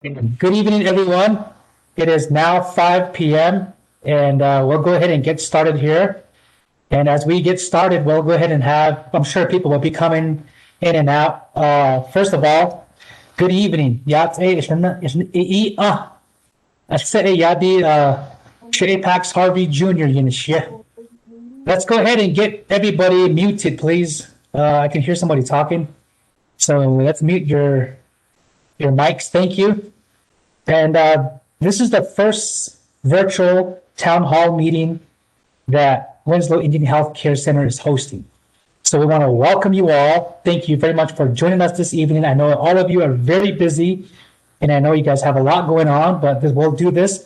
Good evening, everyone. It is now 5 p.m. and we'll go ahead and get started here. And as we get started, we'll go ahead and I'm sure people will be coming in and out. First of all, good evening. Pax Harvey Jr. Let's go ahead and get everybody muted, please. I can hear somebody talking. So let's mute your mics. Thank you. And this is the first virtual town hall meeting that Winslow Indian Health Care Center is hosting. So we want to welcome you all. Thank you very much for joining us this evening. I know all of you are very busy, and I know you guys have a lot going on, but we'll do this.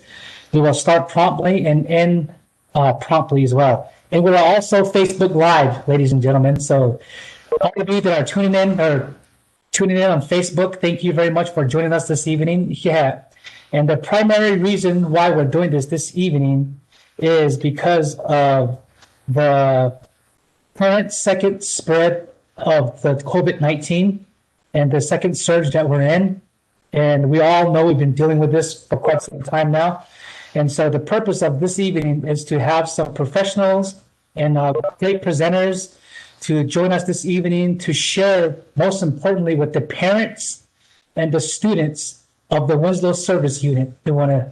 We will start promptly and end promptly as well. And we're also Facebook Live, ladies and gentlemen. So all of you that are tuning in on Facebook, thank you very much for joining us this evening. Yeah. And the primary reason why we're doing this evening is because of the current second spread of the COVID-19 and the second surge that we're in. And we all know we've been dealing with this for quite some time now. And so the purpose of this evening is to have some professionals and great presenters to join us this evening to share, most importantly, with the parents and the students of the Winslow Service Unit. We want to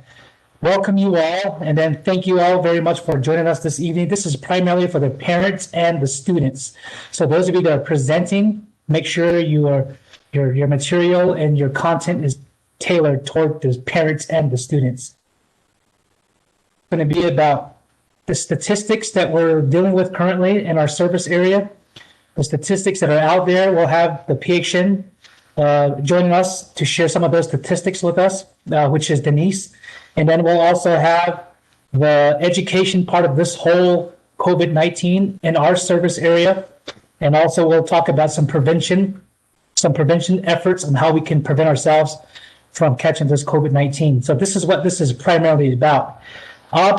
welcome you all and then thank you all very much for joining us this evening. This is primarily for the parents and the students. So those of you that are presenting, make sure your material and your content is tailored toward the parents and the students. It's going to be about the statistics that we're dealing with currently in our service area, the statistics that are out there. We'll have the PHN joining us to share some of those statistics with us, which is Denise. And then we'll also have the education part of this whole COVID-19 in our service area. And also we'll talk about some prevention efforts on how we can prevent ourselves from catching this COVID-19. So this is what this is primarily about. I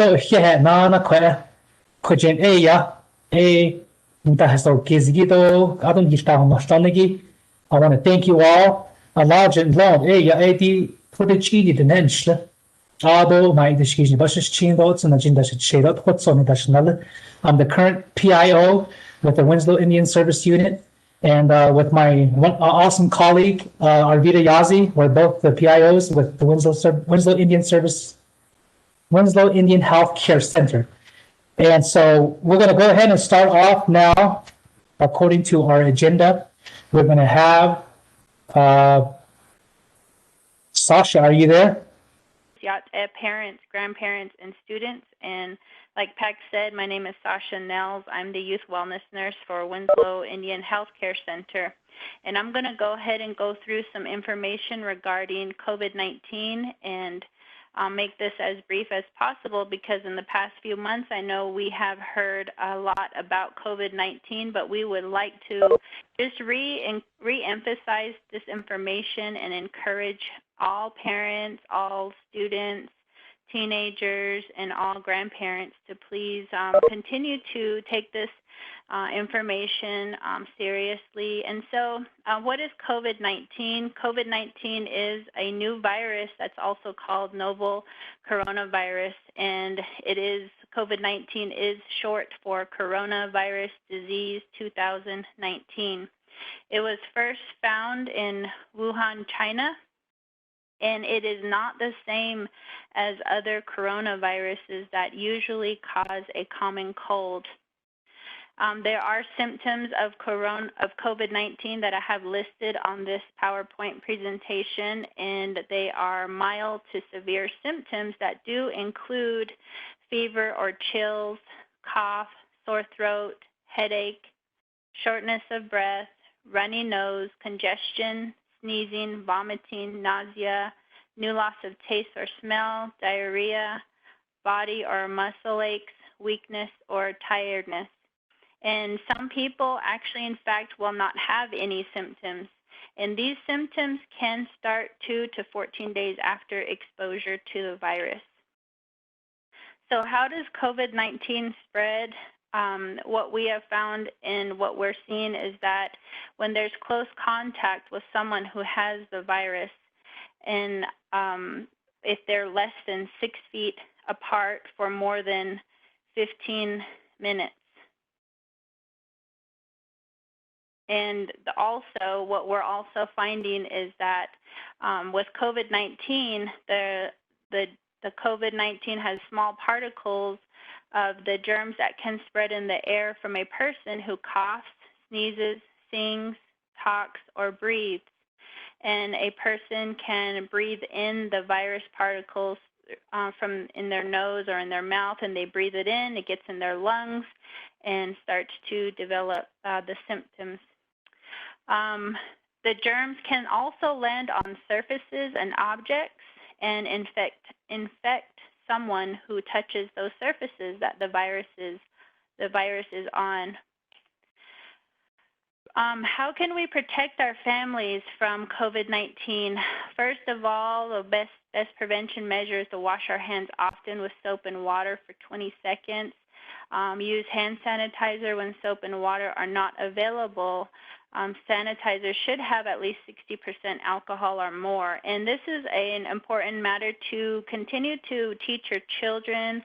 want to thank you all. Large love, footage the Nenschle. Although my education was changed, and agenda should shade up what's on the I'm the current PIO with the Winslow Indian Service Unit, and with my awesome colleague, Arvita Yazi. We're both the PIOs with the Winslow Indian Health Care Center. And so we're going to go ahead and start off now, according to our agenda. We're going to have Sasha, are you there? Parents, grandparents, and students. And like Pax said, my name is Sasha Nels. I'm the youth wellness nurse for Winslow Indian Health Care Center. And I'm going to go ahead and go through some information regarding COVID-19, and I'll make this as brief as possible because in the past few months, I know we have heard a lot about COVID-19, but we would like to just re-emphasize this information and encourage all parents, all students, teenagers, and all grandparents to please continue to take this information seriously. And so what is COVID-19? COVID-19 is a new virus that's also called novel coronavirus, and COVID-19 is short for coronavirus disease 2019. It was first found in Wuhan, China, and it is not the same as other coronaviruses that usually cause a common cold. There are symptoms of COVID-19 that I have listed on this PowerPoint presentation, and they are mild to severe symptoms that do include fever or chills, cough, sore throat, headache, shortness of breath, runny nose, congestion, sneezing, vomiting, nausea, new loss of taste or smell, diarrhea, body or muscle aches, weakness, or tiredness. And some people actually, in fact, will not have any symptoms. And these symptoms can start 2 to 14 days after exposure to the virus. So how does COVID-19 spread? What we have found and what we're seeing is that when there's close contact with someone who has the virus, and if they're less than 6 feet apart for more than 15 minutes. And also, what we're also finding is that with COVID-19, the COVID-19 has small particles of the germs that can spread in the air from a person who coughs, sneezes, sings, talks, or breathes. And a person can breathe in the virus particles from in their nose or in their mouth, and they breathe it in, it gets in their lungs and starts to develop the symptoms. The germs can also land on surfaces and objects and infect someone who touches those surfaces that the virus is on. How can we protect our families from COVID-19? First of all, the best prevention measure is to wash our hands often with soap and water for 20 seconds. Use hand sanitizer when soap and water are not available. Sanitizer should have at least 60% alcohol or more. And this is an important matter to continue to teach your children,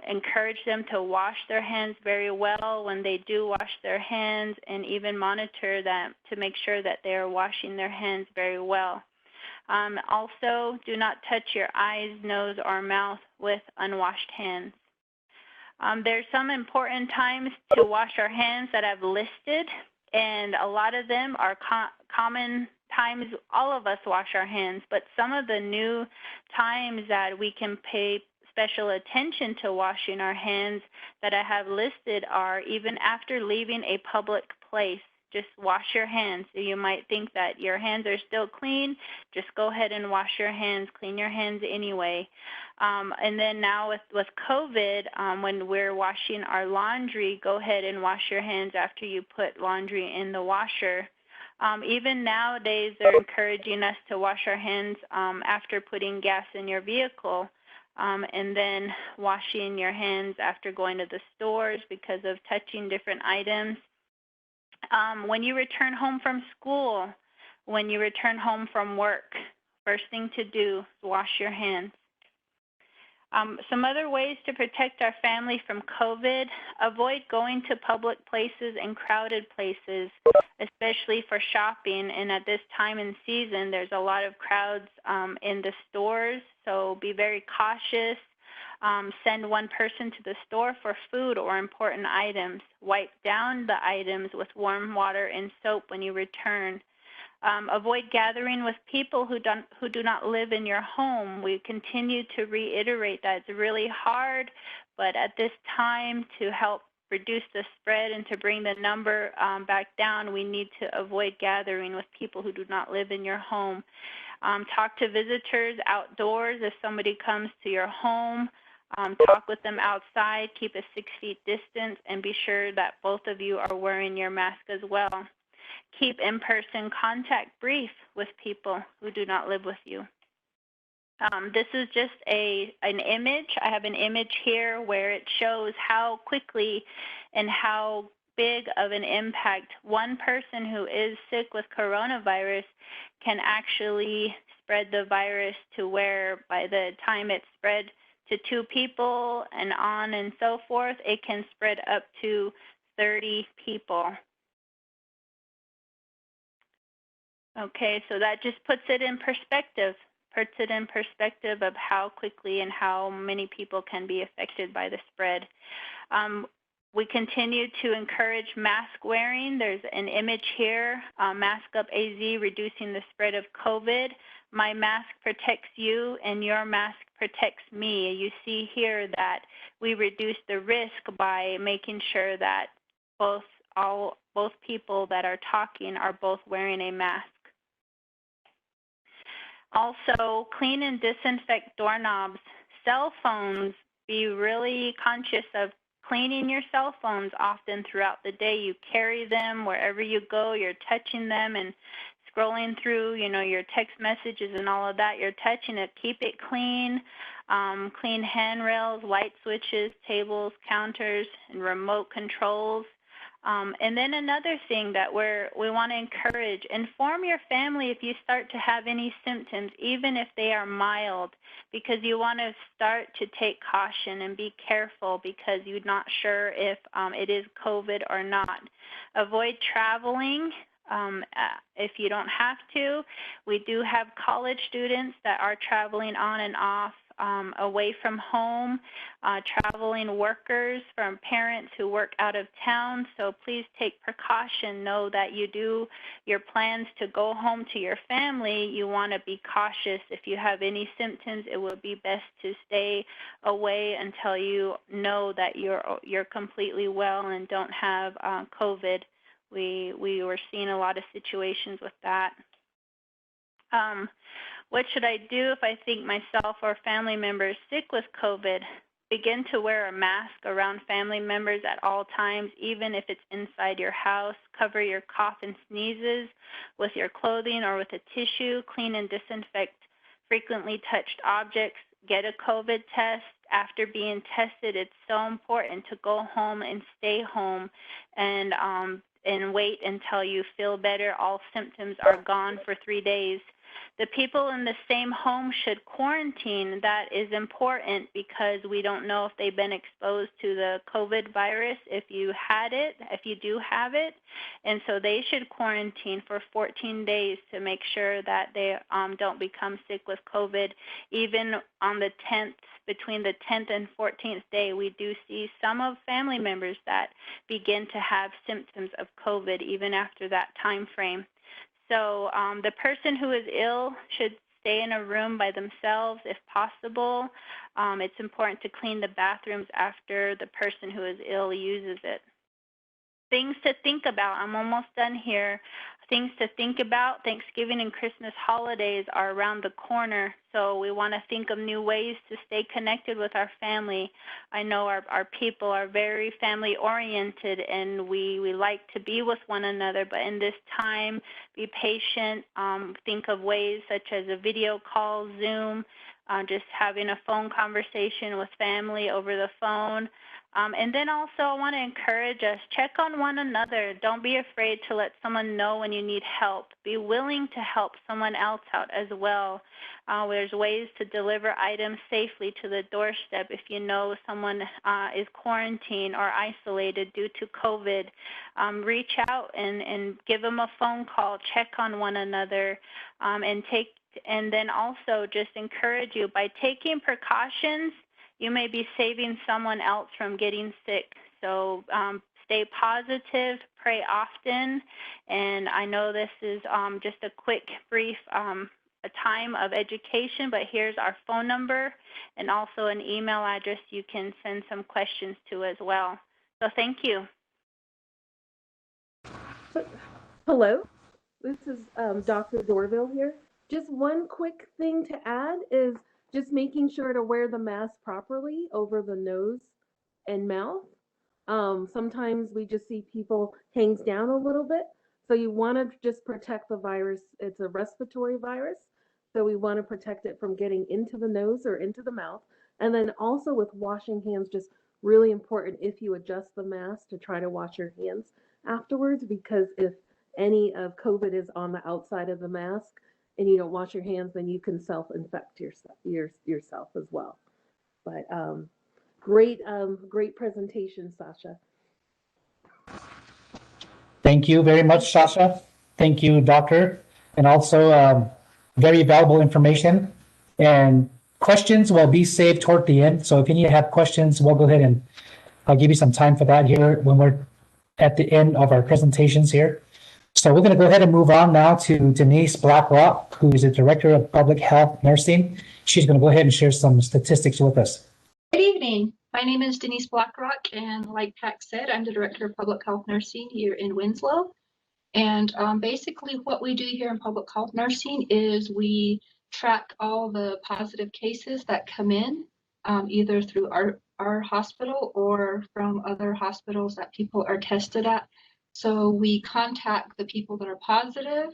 encourage them to wash their hands very well when they do wash their hands, and even monitor them to make sure that they are washing their hands very well. Also, do not touch your eyes, nose, or mouth with unwashed hands. There's some important times to wash our hands that I've listed, and a lot of them are common times all of us wash our hands, but some of the new times that we can pay special attention to washing our hands that I have listed are even after leaving a public place. Just wash your hands. So you might think that your hands are still clean. Just go ahead and wash your hands. Clean your hands anyway. And then now with COVID, when we're washing our laundry, go ahead and wash your hands after you put laundry in the washer. Even nowadays, they're encouraging us to wash our hands after putting gas in your vehicle, and then washing your hands after going to the stores because of touching different items. When you return home from school, when you return home from work, first thing to do is wash your hands. Some other ways to protect our family from COVID: avoid going to public places and crowded places, especially for shopping. And at this time in season, there's a lot of crowds in the stores, so be very cautious. Send one person to the store for food or important items. Wipe down the items with warm water and soap when you return. Avoid gathering with people who do not live in your home. We continue to reiterate that it's really hard, but at this time, to help reduce the spread and to bring the number back down, we need to avoid gathering with people who do not live in your home. Talk to visitors outdoors if somebody comes to your home. Talk with them outside, keep a 6 feet distance, and be sure that both of you are wearing your mask as well. Keep in-person contact brief with people who do not live with you. This is just an image. I have an image here where it shows how quickly and how big of an impact one person who is sick with coronavirus can actually spread the virus, to where by the time it's spread to 2 people and on and so forth, it can spread up to 30 people. Okay, so that just puts it in perspective of how quickly and how many people can be affected by the spread. We continue to encourage mask wearing. There's an image here, Mask Up AZ, reducing the spread of COVID. My mask protects you and your mask protects me. You see here that we reduce the risk by making sure that both people that are talking are both wearing a mask. Also, clean and disinfect doorknobs. Cell phones, be really conscious of cleaning your cell phones often throughout the day. You carry them wherever you go, you're touching them and scrolling through, your text messages and all of that, you're touching it. Keep it clean. Clean handrails, light switches, tables, counters, and remote controls. And then another thing that we want to encourage, inform your family if you start to have any symptoms, even if they are mild, because you want to start to take caution and be careful because you're not sure if it is COVID or not. Avoid traveling if you don't have to. We do have college students that are traveling on and off away from home, traveling workers from parents who work out of town. So please take precaution. Know that you do your plans to go home to your family. You want to be cautious. If you have any symptoms, it would be best to stay away until you know that you're completely well and don't have COVID. We were seeing a lot of situations with that. What should I do if I think myself or family member is sick with COVID? Begin to wear a mask around family members at all times, even if it's inside your house. Cover your cough and sneezes with your clothing or with a tissue. Clean and disinfect frequently touched objects. Get a COVID test. After being tested, it's so important to go home and stay home and wait until you feel better. All symptoms are gone for 3 days. The people in the same home should quarantine. That is important because we don't know if they've been exposed to the COVID virus, if you had it, if you do have it. And so they should quarantine for 14 days to make sure that they don't become sick with COVID. Even on the 10th, between the 10th and 14th day, we do see some of family members that begin to have symptoms of COVID even after that time frame. So the person who is ill should stay in a room by themselves if possible. It's important to clean the bathrooms after the person who is ill uses it. Things to think about. I'm almost done here. Things to think about. Thanksgiving and Christmas holidays are around the corner, so we want to think of new ways to stay connected with our family. I know our people are very family-oriented, and we like to be with one another, but in this time, be patient. Think of ways such as a video call, Zoom, just having a phone conversation with family over the phone. And then also I want to encourage us, check on one another. Don't be afraid to let someone know when you need help. Be willing to help someone else out as well. There's ways to deliver items safely to the doorstep if you know someone is quarantined or isolated due to COVID. Reach out and give them a phone call, check on one another, and then also just encourage you, by taking precautions, you may be saving someone else from getting sick. So stay positive, pray often, and I know this is just a quick, brief a time of education, but here's our phone number and also an email address you can send some questions to as well. So thank you. Hello, this is Dr. Dorville here. Just one quick thing to add is just making sure to wear the mask properly over the nose and mouth. Sometimes we just see people hangs down a little bit. So you want to just protect the virus. It's a respiratory virus. So we want to protect it from getting into the nose or into the mouth. And then also with washing hands, just really important if you adjust the mask to try to wash your hands afterwards, because if any of COVID is on the outside of the mask, and you don't wash your hands, then you can self-infect yourself as well. But great presentation, Sasha. Thank you very much, Sasha. Thank you, Doctor. And also very valuable information. And questions will be saved toward the end. So if you have questions, we'll go ahead and I'll give you some time for that here when we're at the end of our presentations here. So we're going to go ahead and move on now to Denise Blackrock, who is the Director of Public Health Nursing. She's going to go ahead and share some statistics with us. Good evening. My name is Denise Blackrock, and like Pat said, I'm the Director of Public Health Nursing here in Winslow. And basically what we do here in Public Health Nursing is we track all the positive cases that come in, either through our hospital or from other hospitals that people are tested at. So we contact the people that are positive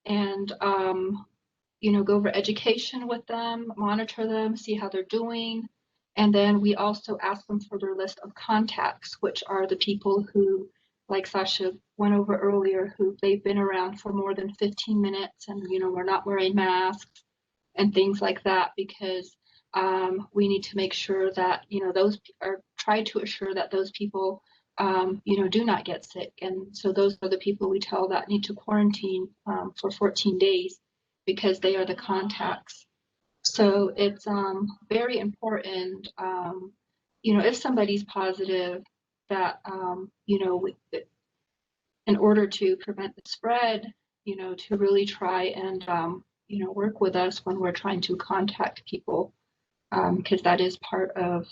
and, go over education with them, monitor them, see how they're doing. And then we also ask them for their list of contacts, which are the people who like Sasha went over earlier, who they've been around for more than 15 minutes and, we're not wearing masks and things like that, because we need to make sure that, those are try to assure that those people, do not get sick. And so those are the people we tell that need to quarantine for 14 days because they are the contacts. So it's very important, if somebody's positive, that, in order to prevent the spread, to really try and, work with us when we're trying to contact people, because that is part of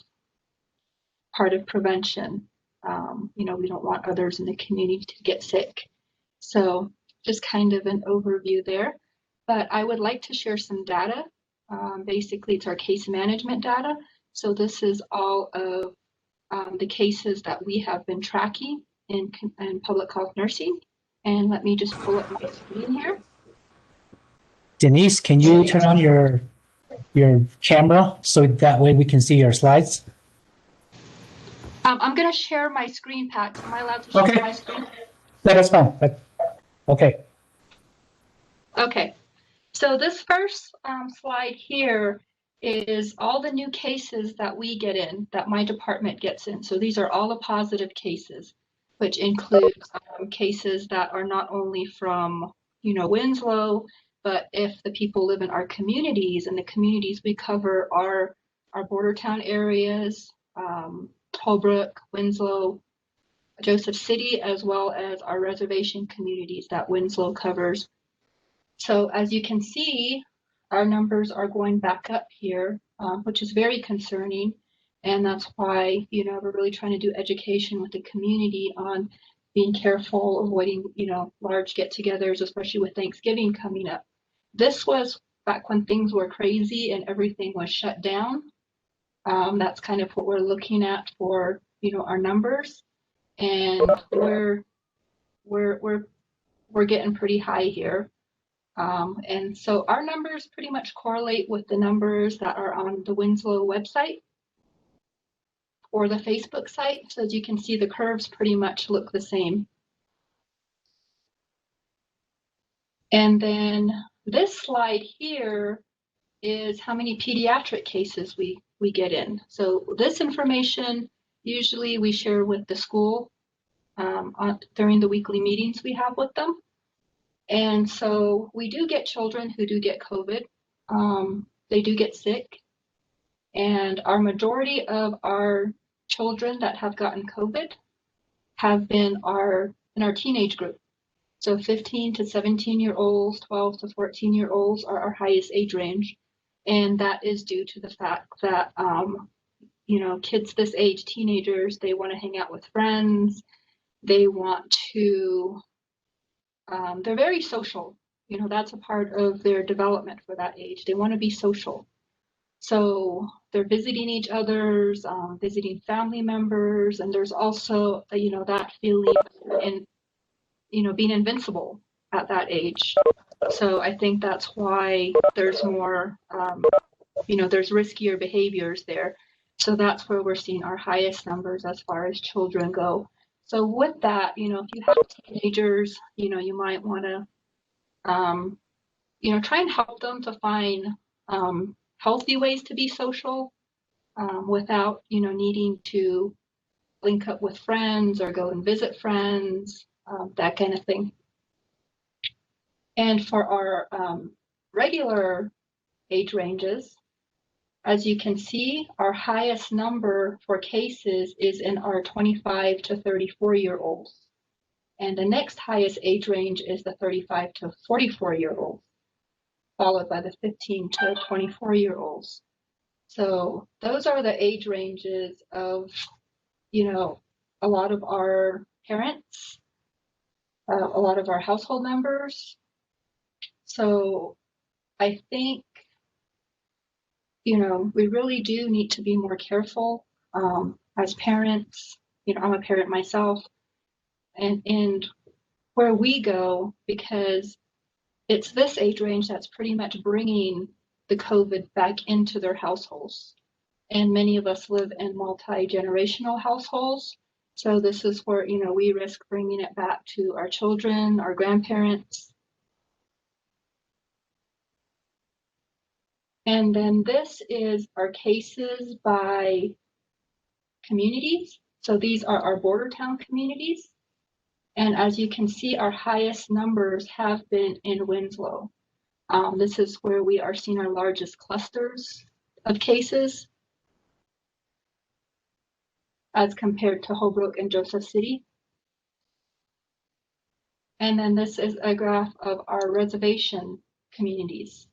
prevention. We don't want others in the community to get sick. So just kind of an overview there. But I would like to share some data. Basically, it's our case management data. So this is all of the cases that we have been tracking in public health nursing. And let me just pull up my screen here. Denise, can you turn on your camera so that way we can see your slides? I'm going to share my screen, Pat. Am I allowed to share my screen? That's fine. Okay. Okay. So this first slide here is all the new cases that we get in, that my department gets in. So these are all the positive cases, which includes cases that are not only from, Winslow, but if the people live in our communities, and the communities we cover are our border town areas, Holbrook, Winslow, Joseph City, as well as our reservation communities that Winslow covers. So as you can see, our numbers are going back up here, which is very concerning. And that's why, we're really trying to do education with the community on being careful, avoiding, large get-togethers, especially with Thanksgiving coming up. This was back when things were crazy and everything was shut down. That's kind of what we're looking at for, our numbers. And we're getting pretty high here. And so our numbers pretty much correlate with the numbers that are on the Winslow website or the Facebook site. So as you can see, the curves pretty much look the same. And then this slide here is how many pediatric cases we get in. So this information usually we share with the school during the weekly meetings we have with them. And so we do get children who do get COVID. They do get sick. And our majority of our children that have gotten COVID have been in our teenage group. So 15 to 17-year-olds, 12 to 14-year-olds are our highest age range. And that is due to the fact that, kids this age, teenagers, they want to hang out with friends. They want to, they're very social. That's a part of their development for that age. They want to be social. So they're visiting each other's, visiting family members. And there's also, that feeling in, being invincible at that age. So I think that's why there's more, there's riskier behaviors there. So that's where we're seeing our highest numbers as far as children go. So with that, if you have teenagers, you might want to, try and help them to find healthy ways to be social without, needing to link up with friends or go and visit friends, that kind of thing. And for our regular age ranges, as you can see, our highest number for cases is in our 25 to 34-year-olds. And the next highest age range is the 35 to 44-year-olds, followed by the 15 to 24-year-olds. So those are the age ranges of, a lot of our parents, a lot of our household members. So I think, we really do need to be more careful as parents. I'm a parent myself, and where we go, because it's this age range that's pretty much bringing the COVID back into their households. And many of us live in multi-generational households. So this is where, we risk bringing it back to our children, our grandparents. And then this is our cases by communities. So these are our border town communities. And as you can see, our highest numbers have been in Winslow. This is where we are seeing our largest clusters of cases as compared to Holbrook and Joseph City. And then this is a graph of our reservation communities.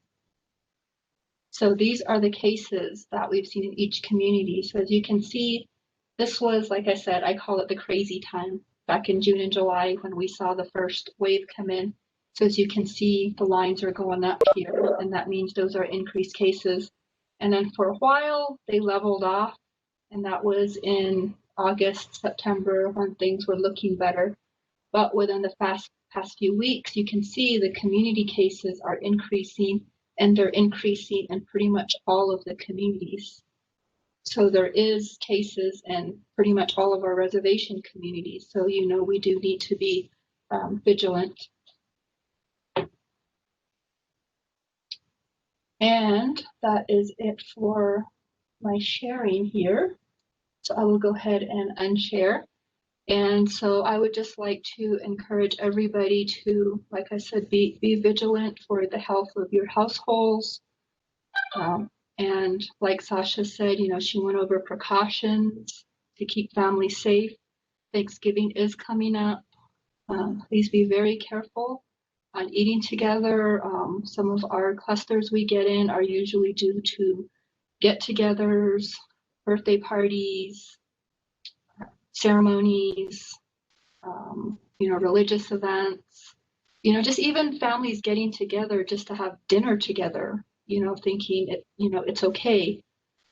So these are the cases that we've seen in each community. So as you can see, this was, like I said, I call it the crazy time back in June and July when we saw the first wave come in. So as you can see, the lines are going up here, and that means those are increased cases. And then for a while, they leveled off, and that was in August, September, when things were looking better. But within the past few weeks, you can see the community cases are increasing, and they're increasing in pretty much all of the communities. So there is cases in pretty much all of our reservation communities. So, we do need to be vigilant. And that is it for my sharing here. So I will go ahead and unshare. And so I would just like to encourage everybody to, like I said, be vigilant for the health of your households. And like Sasha said, she went over precautions to keep families safe. Thanksgiving is coming up. Please be very careful on eating together. Some of our clusters we get in are usually due to get-togethers, birthday parties, ceremonies, religious events, just even families getting together just to have dinner together, thinking it's okay,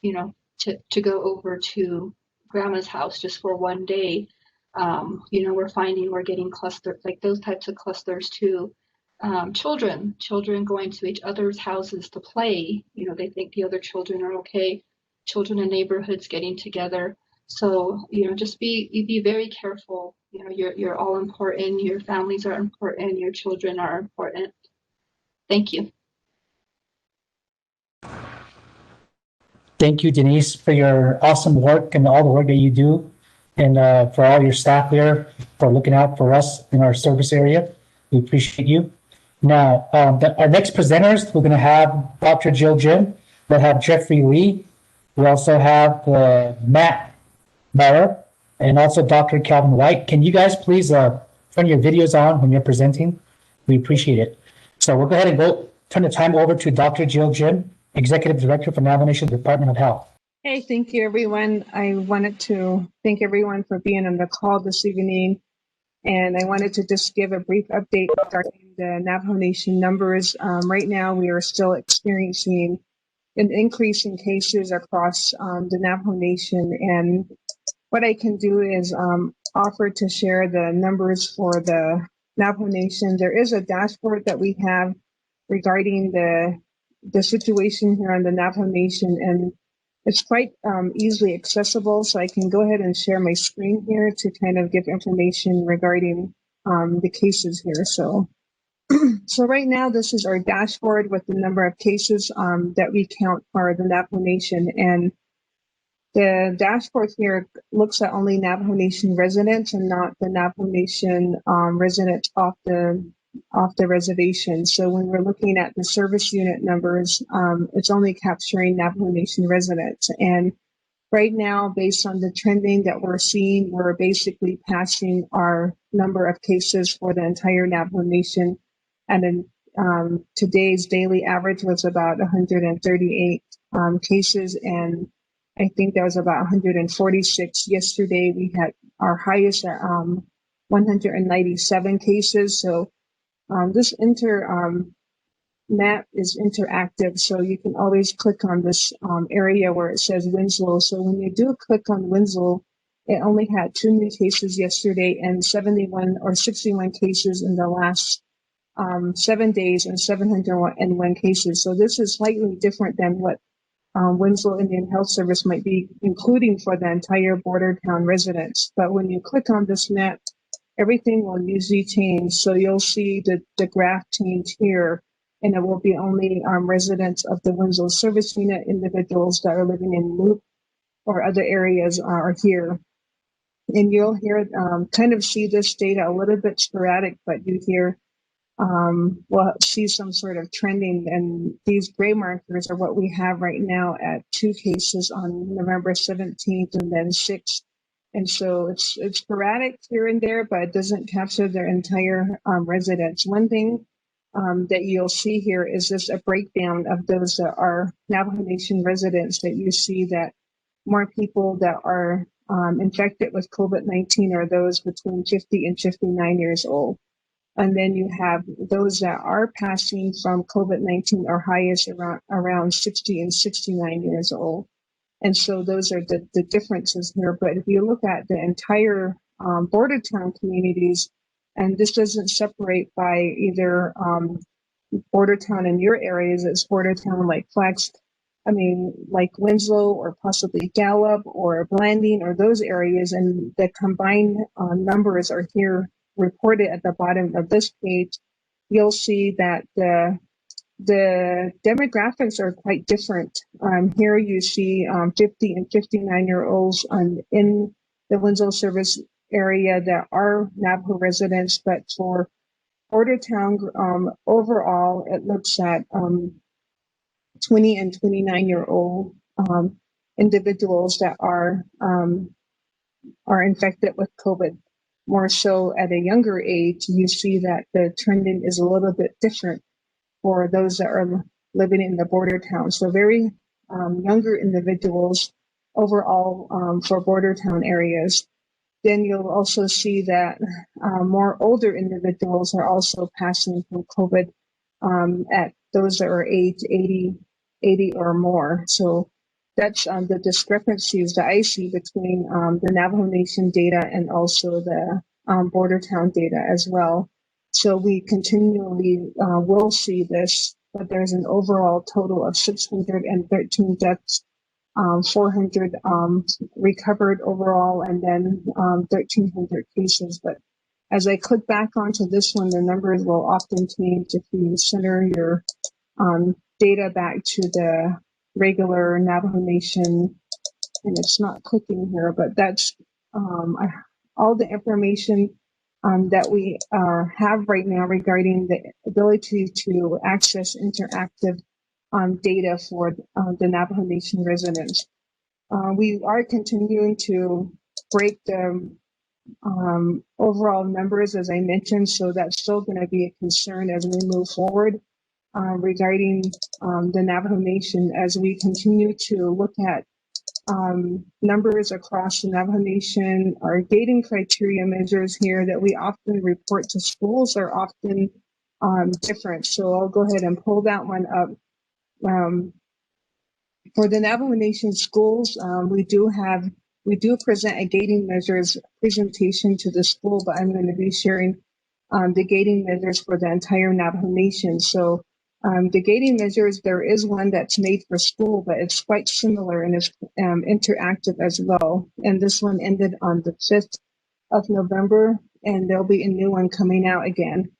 to go over to grandma's house just for one day. We're finding we're getting clustered, like those types of clusters too. Children going to each other's houses to play, they think the other children are okay. Children in neighborhoods getting together. So, just be very careful. You're all important. Your families are important. Your children are important. Thank you. Thank you, Denise, for your awesome work and all the work that you do, and for all your staff there for looking out for us in our service area. We appreciate you. Now, our next presenters, we're going to have Dr. Jill Jim. We'll have Jeffrey Lee. We also have Matt Maurer and also Dr. Calvin White. Can you guys please turn your videos on when you're presenting? We appreciate it. So we'll go ahead and turn the time over to Dr. Jill Jim, Executive Director for Navajo Nation Department of Health. Hey, thank you, everyone. I wanted to thank everyone for being on the call this evening. And I wanted to just give a brief update regarding the Navajo Nation numbers. Right now, we are still experiencing an increase in cases across the Navajo Nation. And what I can do is offer to share the numbers for the Navajo Nation. There is a dashboard that we have regarding the situation here on the Navajo Nation, and it's quite easily accessible. So I can go ahead and share my screen here to kind of give information regarding the cases here. So, so right now, this is our dashboard with the number of cases that we count for the Navajo Nation. And the dashboard here looks at only Navajo Nation residents and not the Navajo Nation residents off the reservation. So when we're looking at the service unit numbers, it's only capturing Navajo Nation residents. And right now, based on the trending that we're seeing, we're basically passing our number of cases for the entire Navajo Nation. And then today's daily average was about 138 cases, and I think that was about 146. Yesterday, we had our highest at 197 cases. So this map is interactive, so you can always click on this area where it says Winslow. So when you do click on Winslow, it only had 2 new cases yesterday and 71 or 61 cases in the last 7 days and 701 cases. So this is slightly different than what Winslow Indian Health Service might be including for the entire border town residents. But when you click on this map, everything will usually change. So you'll see the graph change here, and it will be only residents of the Winslow Service Unit, individuals that are living in Loop or other areas are here. And you'll hear kind of see this data a little bit sporadic, but you hear well, see some sort of trending, and these gray markers are what we have right now at 2 cases on November 17th and then 6th. And so it's sporadic here and there, but it doesn't capture their entire residents. One thing that you'll see here is just a breakdown of those that are Navajo Nation residents, that you see that more people that are infected with COVID-19 are those between 50 and 59 years old. And then you have those that are passing from COVID-19 are highest around 60 and 69 years old. And so those are the differences here. But if you look at the entire border town communities, and this doesn't separate by either border town in your areas, it's border town like like Winslow or possibly Gallup or Blanding or those areas, and the combined numbers are here reported at the bottom of this page. You'll see that the demographics are quite different. Here you see 50 and 59-year-olds in the Winslow service area that are Navajo residents, but for border town overall, it looks at 20 and 29-year-old individuals that are infected with COVID. More so at a younger age, you see that the trending is a little bit different for those that are living in the border town. So very younger individuals overall for border town areas. Then you'll also see that more older individuals are also passing from COVID at those that are age 80 or more. So that's the discrepancies that I see between the Navajo Nation data and also the border town data as well. So we continually will see this, but there's an overall total of 613 deaths, 400 recovered overall, and then 1,300 cases. But as I click back onto this one, the numbers will often change if you center your data back to the regular Navajo Nation, and it's not clicking here, but that's all the information that we have right now regarding the ability to access interactive data for the Navajo Nation residents. We are continuing to break the overall numbers, as I mentioned, so that's still going to be a concern as we move forward. Regarding the Navajo Nation, as we continue to look at numbers across the Navajo Nation, our gating criteria measures here that we often report to schools are often different. So I'll go ahead and pull that one up. For the Navajo Nation schools, we do present a gating measures presentation to the school, but I'm going to be sharing the gating measures for the entire Navajo Nation. So the gating measures, there is one that's made for school, but it's quite similar and it's interactive as well. And this one ended on the 5th of November, and there'll be a new one coming out again.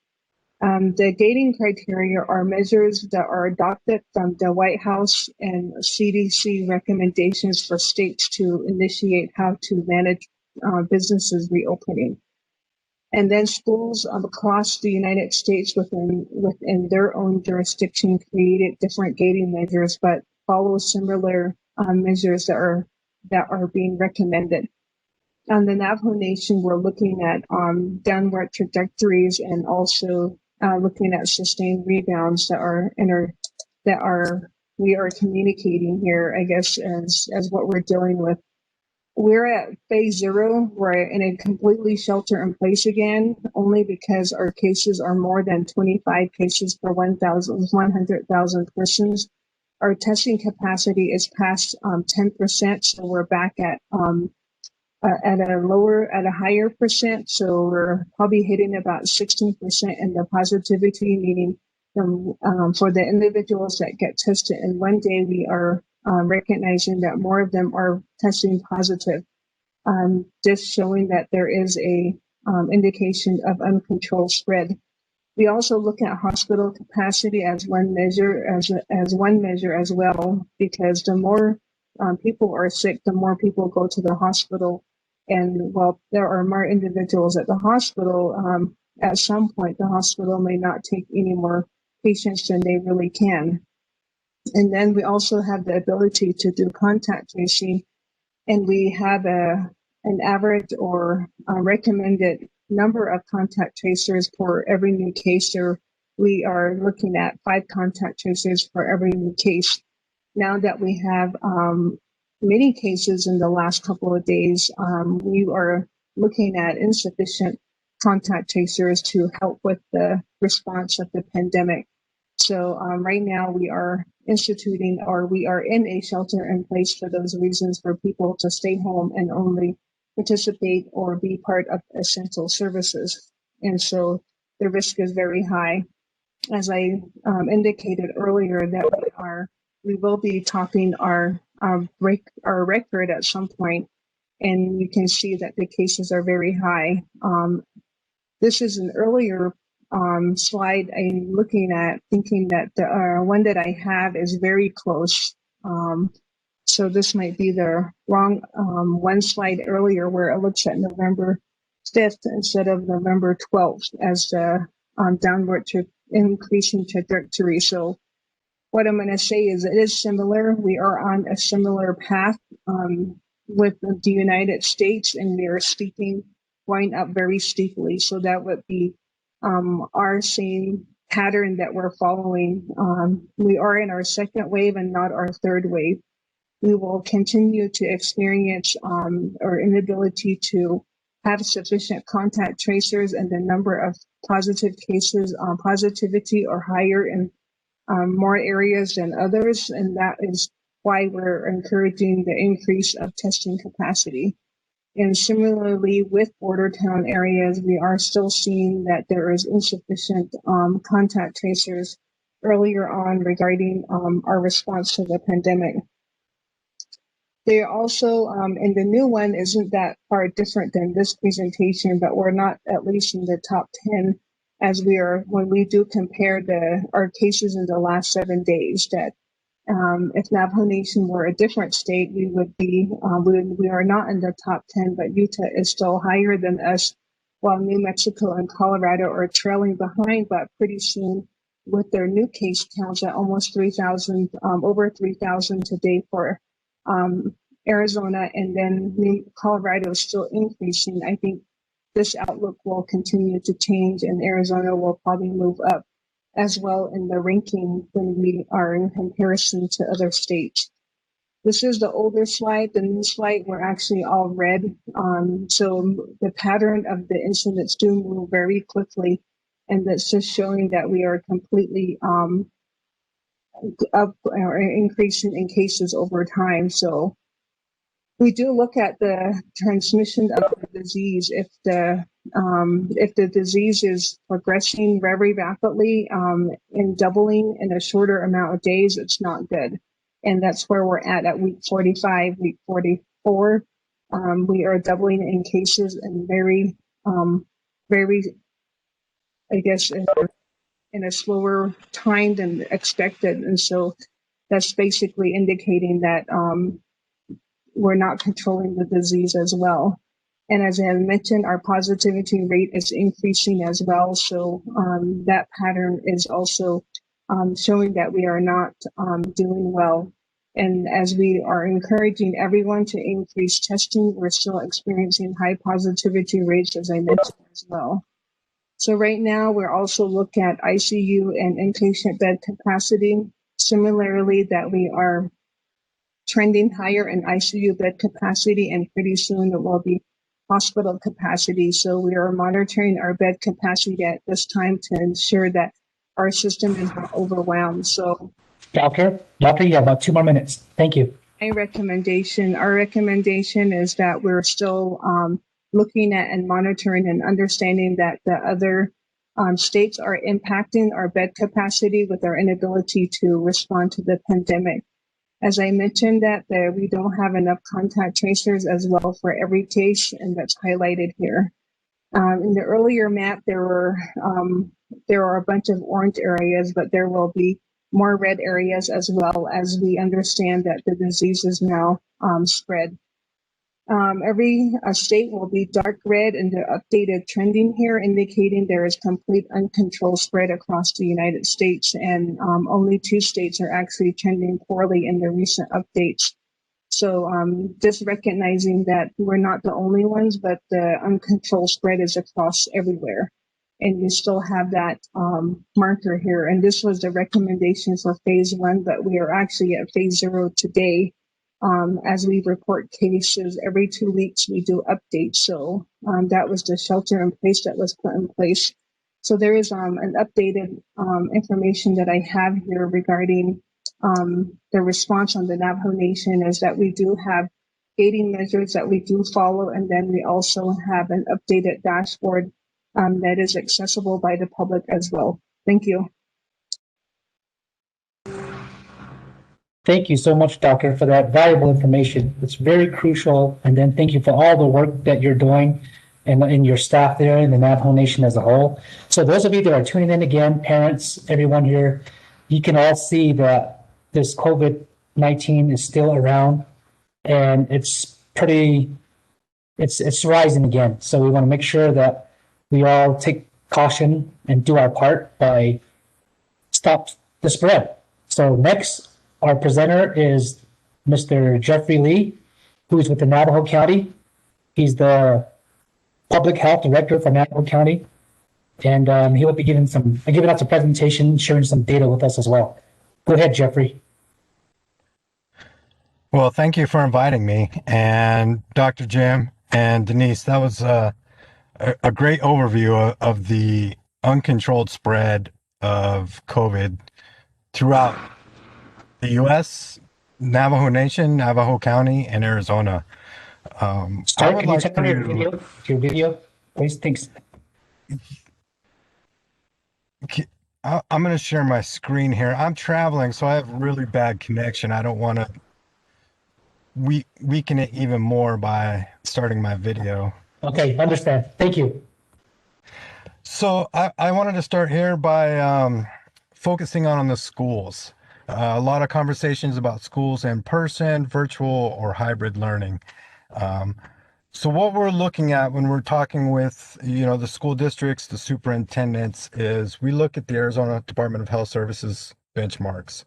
The gating criteria are measures that are adopted from the White House and CDC recommendations for states to initiate how to manage businesses reopening. And then schools across the United States within their own jurisdiction created different gating measures, but follow similar measures that are being recommended. On the Navajo Nation, we're looking at downward trajectories and also looking at sustained rebounds we are communicating here, I guess, as what we're dealing with. We're at phase 0. We're in a completely shelter in place again, only because our cases are more than 25 cases per 100,000 persons. Our testing capacity is past 10%, so we're back at a higher percent. So we're probably hitting about 16% in the positivity, meaning for the individuals that get tested in one day, we are recognizing that more of them are testing positive, just showing that there is a indication of uncontrolled spread. We also look at hospital capacity as one measure, as well, because the more people are sick, the more people go to the hospital. And while there are more individuals at the hospital, at some point the hospital may not take any more patients than they really can. And then we also have the ability to do contact tracing, and we have an average or a recommended number of contact tracers for every new case. Or we are looking at 5 contact tracers for every new case. Now that we have many cases in the last couple of days, we are looking at insufficient contact tracers to help with the response of the pandemic. So right now we are instituting, or we are in a shelter in place for those reasons, for people to stay home and only participate or be part of essential services. And so the risk is very high. As I indicated earlier, that we will be topping our record at some point, and you can see that the cases are very high. This is an earlier slide I'm looking at, thinking that the one that I have is very close. So this might be the wrong one slide earlier, where it looks at November 5th instead of November 12th as the downward increasing trajectory. So what I'm going to say is it is similar. We are on a similar path with the United States, and we are going up very steeply. So that would be our same pattern that we're following. We are in our second wave and not our third wave. We will continue to experience our inability to have sufficient contact tracers, and the number of positive cases, positivity are higher in more areas than others. And that is why we're encouraging the increase of testing capacity. And similarly, with border town areas, we are still seeing that there is insufficient contact tracers earlier on regarding our response to the pandemic. They also, and the new one isn't that far different than this presentation, but we're not at least in the top 10, as we are when we do compare our cases in the last 7 days. That if Navajo Nation were a different state, we would be, we are not in the top 10, but Utah is still higher than us, while New Mexico and Colorado are trailing behind, but pretty soon with their new case counts at almost 3,000, over 3,000 today for Arizona, and then Colorado is still increasing. I think this outlook will continue to change, and Arizona will probably move up as well in the ranking when we are in comparison to other states. This is the older slide. The new slide, we're actually all red. So the pattern of the incidents do move very quickly, and that's just showing that we are completely up or increasing in cases over time. So we do look at the transmission of the disease. If the disease is progressing very rapidly and doubling in a shorter amount of days, it's not good. And that's where we're at week 45, week 44. We are doubling in cases and very, I guess, in a slower time than expected. And so that's basically indicating that we're not controlling the disease as well. And as I mentioned, our positivity rate is increasing as well. So that pattern is also showing that we are not doing well. And as we are encouraging everyone to increase testing, we're still experiencing high positivity rates, as I mentioned as well. So right now, we're also looking at ICU and inpatient bed capacity. Similarly, that we are trending higher in ICU bed capacity, and pretty soon it will be hospital capacity. So we are monitoring our bed capacity at this time to ensure that our system is not overwhelmed. So Doctor, you have about 2 more minutes. Thank you. our recommendation is that we're still looking at and monitoring and understanding that the other states are impacting our bed capacity with our inability to respond to the pandemic. As I mentioned that we don't have enough contact tracers as well for every case, and that's highlighted here. In the earlier map, there are a bunch of orange areas, but there will be more red areas as well, as we understand that the disease is now spread. Every state will be dark red in the updated trending here, indicating there is complete uncontrolled spread across the United States, and only 2 states are actually trending poorly in the recent updates. So just recognizing that we're not the only ones, but the uncontrolled spread is across everywhere. And you still have that marker here. And this was the recommendation for phase 1, but we are actually at phase 0 today. As we report cases every 2 weeks, we do updates. So that was the shelter in place that was put in place. So there is an updated information that I have here regarding the response on the Navajo Nation, is that we do have gating measures that we do follow, and then we also have an updated dashboard that is accessible by the public as well. Thank you. Thank you so much, Doctor, for that valuable information. It's very crucial. And then thank you for all the work that you're doing and your staff there and the Navajo Nation as a whole. So those of you that are tuning in again, parents, everyone here, you can all see that this COVID-19 is still around, and it's rising again. So we want to make sure that we all take caution and do our part by stop the spread. So next, our presenter is Mr. Jeffrey Lee, who is with the Navajo County. He's the Public Health Director for Navajo County, and he will be giving us a presentation, sharing some data with us as well. Go ahead, Jeffrey. Well, thank you for inviting me, and Dr. Jim and Denise. That was a great overview of the uncontrolled spread of COVID throughout the U.S., Navajo Nation, Navajo County, and Arizona. Start, can you check on your video, please? Thanks. I'm going to share my screen here. I'm traveling, so I have really bad connection. I don't want to weaken it even more by starting my video. Okay, understand. Thank you. So I wanted to start here by focusing on the schools. A lot of conversations about schools in person, virtual, or hybrid learning. So what we're looking at when we're talking with, the school districts, the superintendents, is we look at the Arizona Department of Health Services benchmarks.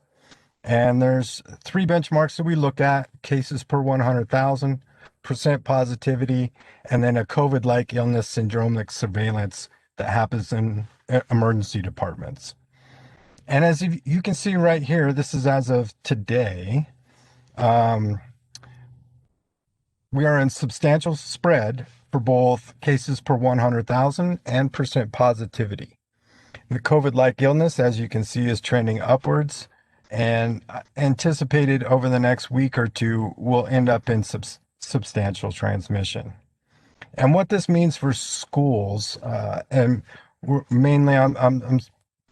And there's 3 benchmarks that we look at: cases per 100,000, % positivity, and then a COVID-like illness syndromic surveillance that happens in emergency departments. And as you can see right here, this is as of today. We are in substantial spread for both cases per 100,000 and % positivity. The COVID-like illness, as you can see, is trending upwards, and anticipated over the next week or 2 will end up in substantial transmission. And what this means for schools, and mainly I'm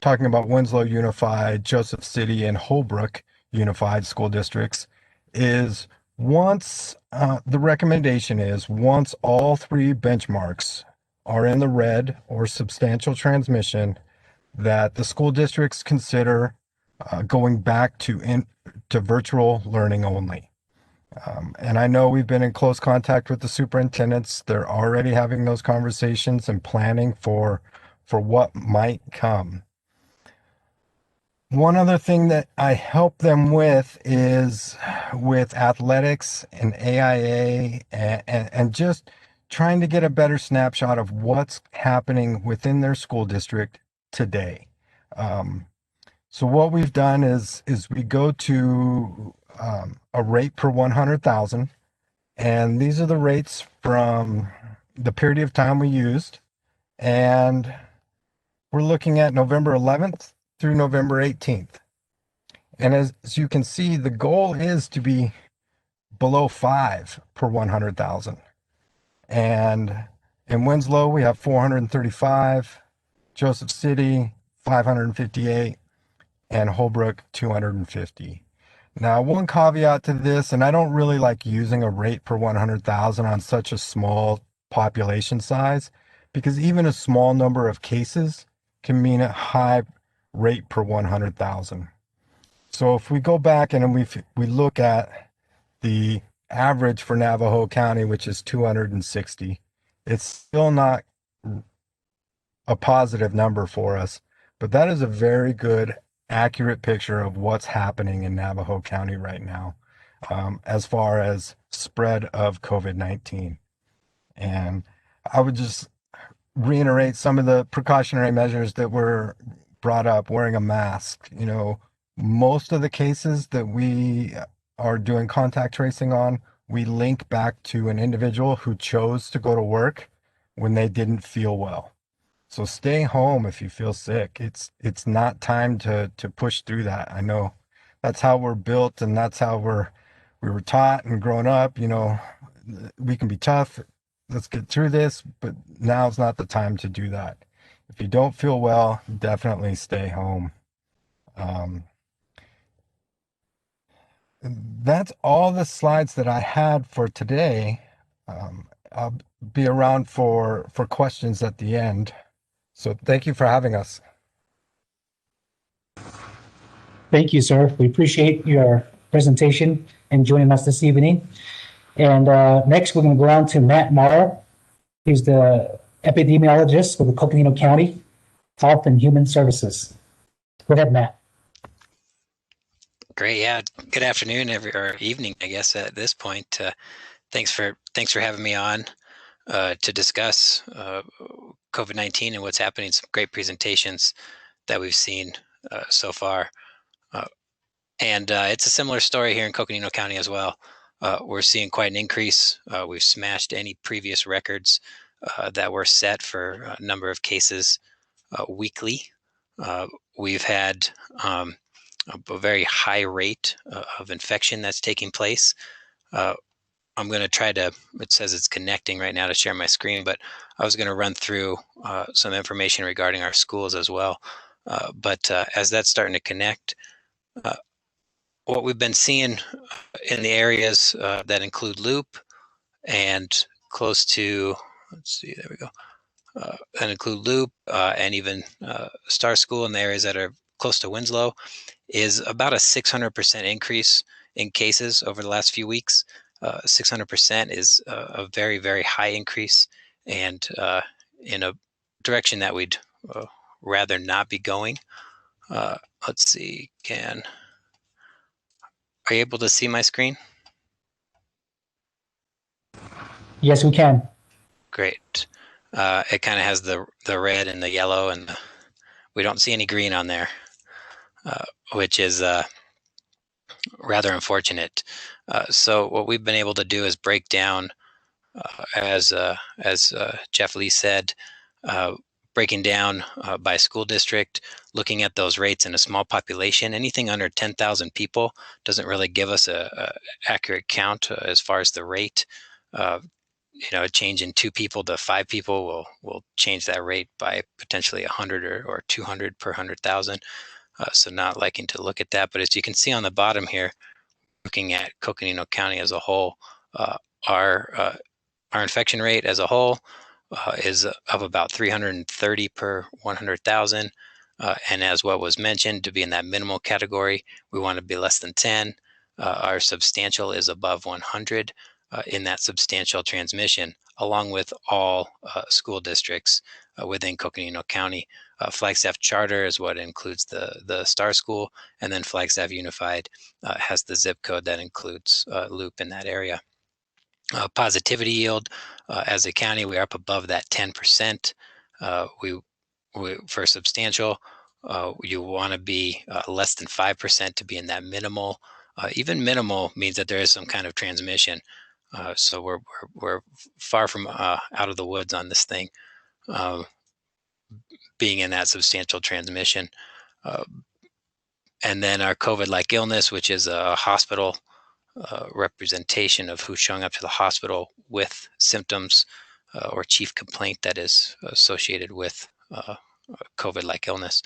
talking about Winslow Unified, Joseph City, and Holbrook Unified School Districts, is the recommendation is once all 3 benchmarks are in the red or substantial transmission, that the school districts consider going back to virtual learning only. And I know we've been in close contact with the superintendents. They're already having those conversations and planning for what might come. One other thing that I help them with is with athletics and AIA, and just trying to get a better snapshot of what's happening within their school district today. So what we've done is we go to a rate per 100,000, and these are the rates from the period of time we used, and we're looking at November 11th through November 18th. And as you can see, the goal is to be below 5 per 100,000. And in Winslow, we have 435, Joseph City, 558, and Holbrook, 250. Now, one caveat to this, and I don't really like using a rate per 100,000 on such a small population size, because even a small number of cases can mean a high rate per 100,000. So if we go back and we look at the average for Navajo County, which is 260, it's still not a positive number for us, but that is a very good, accurate picture of what's happening in Navajo County right now, as far as spread of COVID-19. And I would just reiterate some of the precautionary measures that were brought up, wearing a mask. Most of the cases that we are doing contact tracing on, we link back to an individual who chose to go to work when they didn't feel well. So stay home if you feel sick. It's not time to push through that. I know that's how we're built, and that's how we were taught and grown up. We can be tough. Let's get through this, but now's not the time to do that. If you don't feel well, definitely stay home. That's all the slides that I had for today. I'll be around for questions at the end. So thank you for having us. Thank you, sir. We appreciate your presentation and joining us this evening. And next, we're going to go on to Matt Maher. He's the epidemiologist with the Coconino County Health and Human Services. Go ahead, Matt. Great. Yeah. Good afternoon, or evening, I guess, at this point. Thanks for having me on to discuss COVID-19 and what's happening. Some great presentations that we've seen so far. And it's a similar story here in Coconino County as well. We're seeing quite an increase. We've smashed any previous records that were set for a number of cases weekly. We've had a very high rate of infection that's taking place. I'm going to try to, it says it's connecting right now to share my screen, but I was going to run through some information regarding our schools as well. But as that's starting to connect, what we've been seeing in the areas that include Loop and close to, let's see, there we go, and include Loop and even Star School in the areas that are close to Winslow, is about a 600% increase in cases over the last few weeks. 600% is a very, very high increase, and in a direction that we'd rather not be going. Let's see, are you able to see my screen? Yes, we can. Great. It kind of has the red and the yellow, and we don't see any green on there, which is rather unfortunate. So what we've been able to do is break down, as Jeff Lee said, breaking down by school district, looking at those rates in a small population. Anything under 10,000 people doesn't really give us a accurate count as far as the rate. A change in 2 people to 5 people will change that rate by potentially 100 or 200 per 100,000. So not liking to look at that. But as you can see on the bottom here, looking at Coconino County as a whole, our infection rate as a whole is of about 330 per 100,000. And as what was mentioned, to be in that minimal category, we want to be less than 10. Our substantial is above 100 in that substantial transmission, along with all school districts within Coconino County. Flagstaff Charter is what includes the Star School, and then Flagstaff Unified has the zip code that includes Loop in that area. Positivity yield, as a county, we're up above that 10%. We for substantial, you want to be less than 5% to be in that minimal. Even minimal means that there is some kind of transmission. So we're far from out of the woods on this thing, being in that substantial transmission. And then our COVID-like illness, which is a hospital representation of who's showing up to the hospital with symptoms or chief complaint that is associated with COVID-like illness.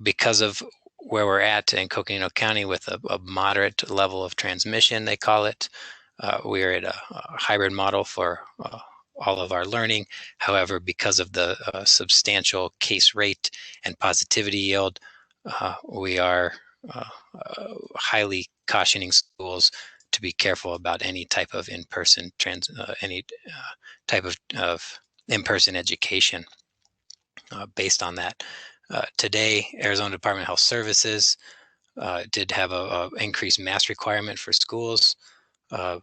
Because of where we're at in Coconino County with a moderate level of transmission, they call it. We're at a hybrid model for all of our learning. However, because of the substantial case rate and positivity yield, we are highly cautioning schools to be careful about any type of in-person type of in-person education based on that. Today, Arizona Department of Health Services did have a increased mask requirement for schools, for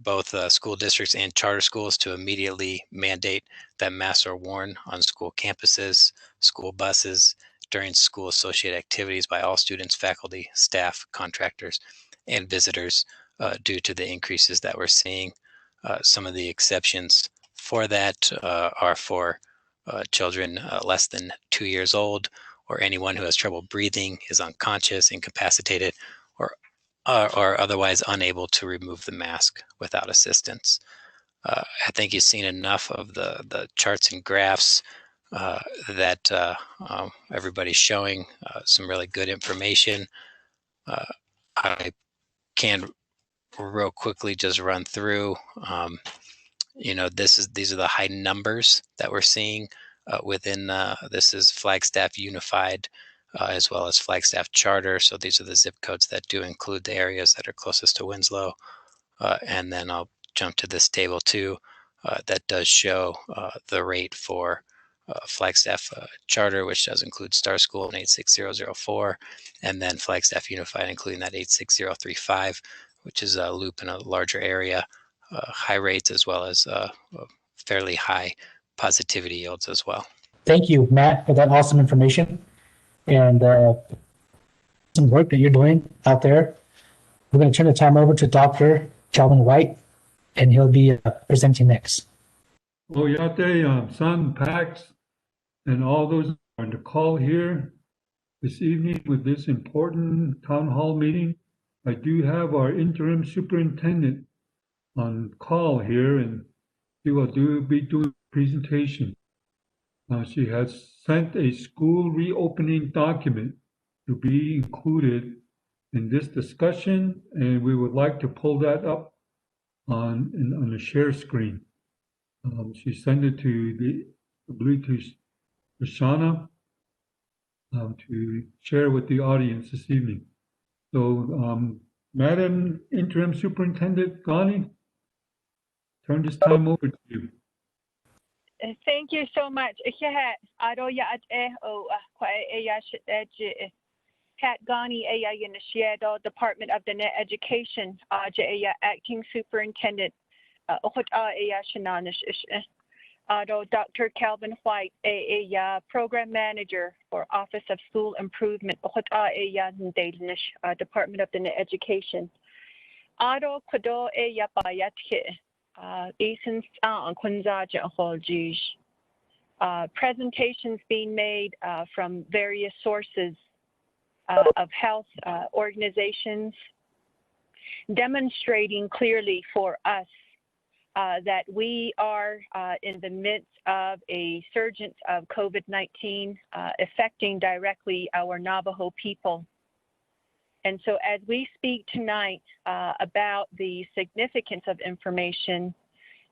both school districts and charter schools, to immediately mandate that masks are worn on school campuses, school buses, during school associated activities by all students, faculty, staff, contractors, and visitors due to the increases that we're seeing. Some of the exceptions for that are for children less than 2 years old, or anyone who has trouble breathing, is unconscious, incapacitated, or otherwise unable to remove the mask without assistance. I think you've seen enough of the charts and graphs that everybody's showing some really good information. I can real quickly just run through. These are the high numbers that we're seeing within. This is Flagstaff Unified, as well as Flagstaff Charter. So these are the zip codes that do include the areas that are closest to Winslow. And then I'll jump to this table too, that does show the rate for Flagstaff Charter, which does include Star School in 86004, and then Flagstaff Unified, including that 86035, which is a loop in a larger area, high rates as well as fairly high positivity yields as well. Thank you, Matt, for that awesome information and some work that you're doing out there. We're going to turn the time over to Dr. Calvin White, and he'll be presenting next. Oyate, San Pax, and all those on the call here this evening with this important town hall meeting. I do have our interim superintendent on call here, and she will be doing a presentation. She has sent a school reopening document to be included in this discussion, and we would like to pull that up on the share screen. She sent it to Shauna to share with the audience this evening. So, Madam Interim Superintendent Ghani, turn this time over to you. Thank you so much. Pat Ghani, Department of the Net Education, Acting Superintendent, Dr. Calvin White, Program Manager for Office of School Improvement, Department of the Net Education. Presentations being made from various sources of health organizations, demonstrating clearly for us that we are in the midst of a surge of COVID-19 affecting directly our Navajo people. And so as we speak tonight about the significance of information,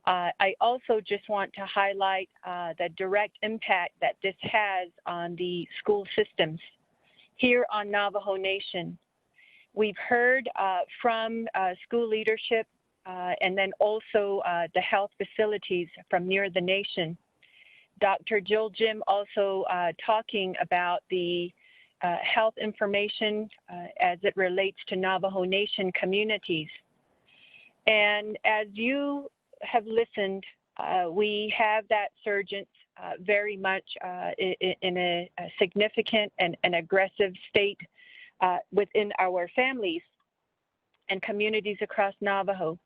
I also just want to highlight the direct impact that this has on the school systems here on Navajo Nation. We've heard from school leadership and then also the health facilities from near the nation. Dr. Jill Jim also talking about the health information as it relates to Navajo Nation communities. And as you have listened, we have that surge very much in a significant and aggressive state within our families and communities across Navajo.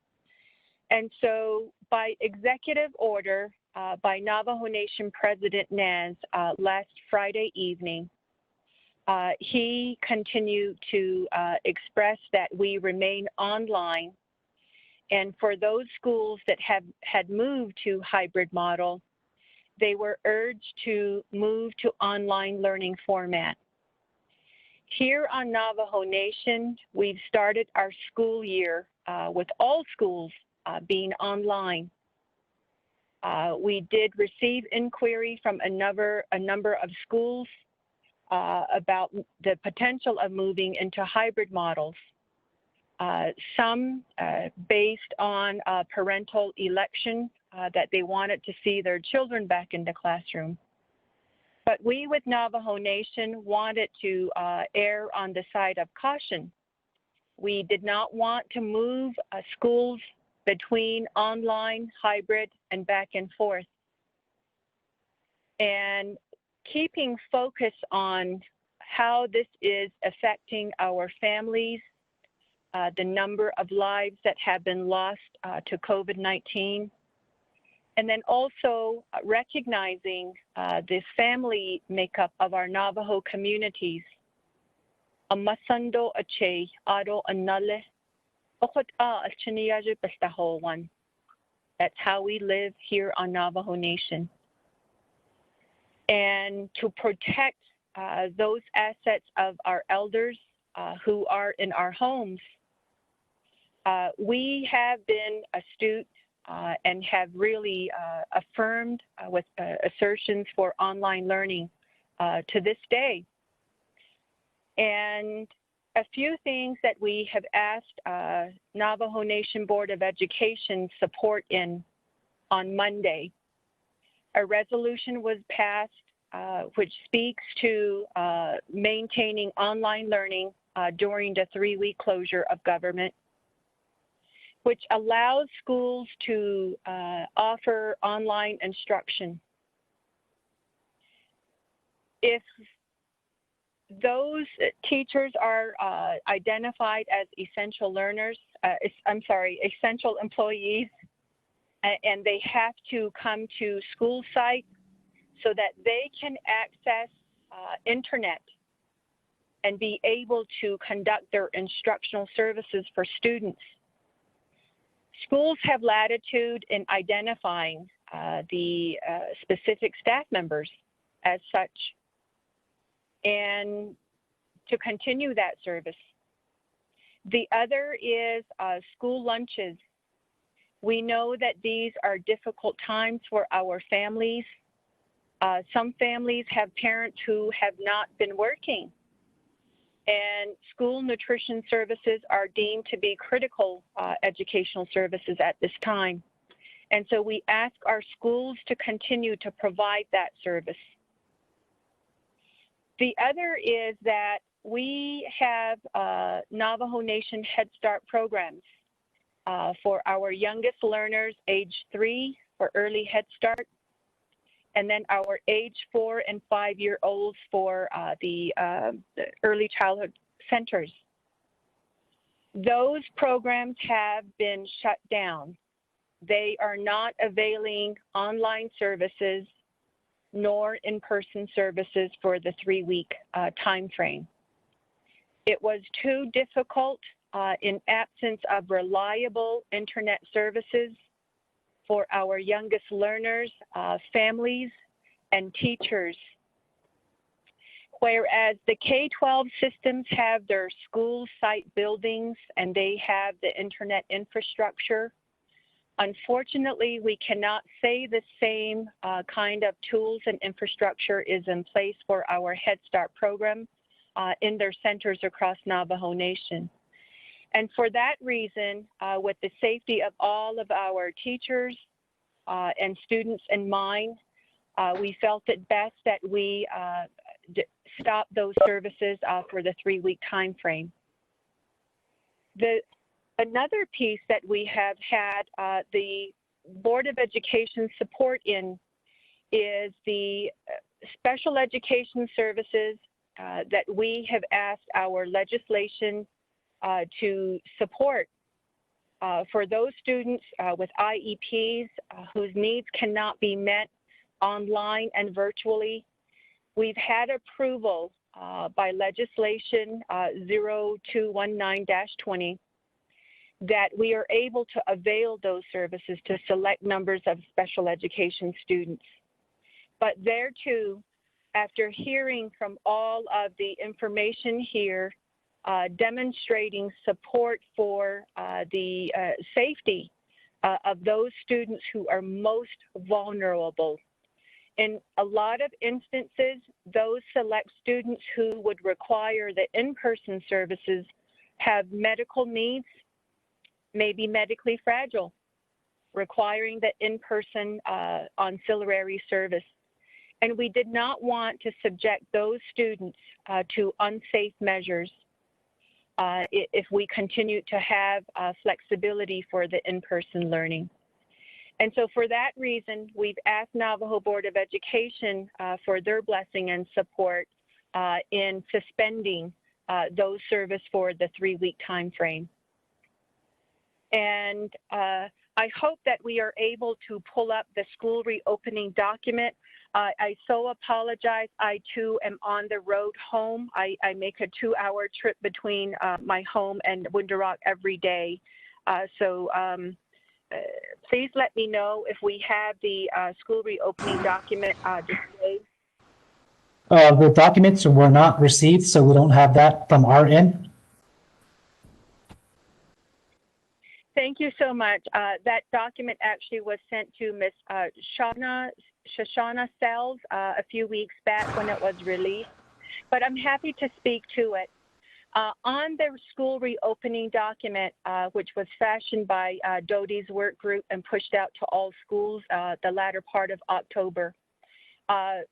And so by executive order by Navajo Nation President Naz last Friday evening, he continued to express that we remain online. And for those schools that had moved to hybrid model, they were urged to move to online learning format. Here on Navajo Nation, we've started our school year with all schools being online. We did receive inquiry from a number of schools about the potential of moving into hybrid models. Some based on parental election that they wanted to see their children back in the classroom. But we with Navajo Nation wanted to err on the side of caution. We did not want to move schools between online, hybrid, and back and forth. And keeping focus on how this is affecting our families, the number of lives that have been lost to COVID-19, and then also recognizing the family makeup of our Navajo communities. Amasando ache ado anale okot a achiniyaje pastahowan. That's how we live here on Navajo Nation. And to protect those assets of our elders who are in our homes, we have been astute and have really affirmed with assertions for online learning to this day. And a few things that we have asked Navajo Nation Board of Education support in on Monday. A resolution was passed which speaks to maintaining online learning during the 3-week closure of government, which allows schools to offer online instruction. If those teachers are identified as essential learners, essential employees, and they have to come to school site so that they can access internet and be able to conduct their instructional services for students. Schools have latitude in identifying the specific staff members as such and to continue that service. The other is school lunches. We know that these are difficult times for our families. Some families have parents who have not been working, and school nutrition services are deemed to be critical educational services at this time. And so we ask our schools to continue to provide that service. The other is that we have Navajo Nation Head Start programs for our youngest learners, age 3 for early Head Start, and then our age 4 and 5-year-olds for the early childhood centers. Those programs have been shut down. They are not availing online services nor in-person services for the 3-week time frame. It was too difficult in absence of reliable internet services for our youngest learners, families, and teachers. Whereas the K-12 systems have their school site buildings and they have the internet infrastructure, unfortunately, we cannot say the same kind of tools and infrastructure is in place for our Head Start program in their centers across Navajo Nation. And for that reason, with the safety of all of our teachers and students in mind, we felt it best that we stop those services for the 3-week time frame. Another piece that we have had the Board of Education support in is the special education services that we have asked our legislation to support for those students with IEPs whose needs cannot be met online and virtually. We've had approval by legislation 0219-20 that we are able to avail those services to select numbers of special education students. But there too, after hearing from all of the information here, demonstrating support for the safety of those students who are most vulnerable. In a lot of instances, those select students who would require the in-person services have medical needs, maybe medically fragile, requiring the in-person ancillary service. And we did not want to subject those students to unsafe measures if we continue to have flexibility for the in-person learning. And so for that reason, we've asked Navajo Board of Education for their blessing and support in suspending those service for the 3-week time frame. And I hope that we are able to pull up the school reopening document. I so apologize. I too am on the road home. I make a 2-hour trip between my home and Window Rock every day. Please let me know if we have the school reopening document displayed. The documents were not received, so we don't have that from our end. Thank you so much. That document actually was sent to Ms. Shoshana Sells a few weeks back when it was released, but I'm happy to speak to it. On the school reopening document, which was fashioned by Dodi's work group and pushed out to all schools the latter part of October,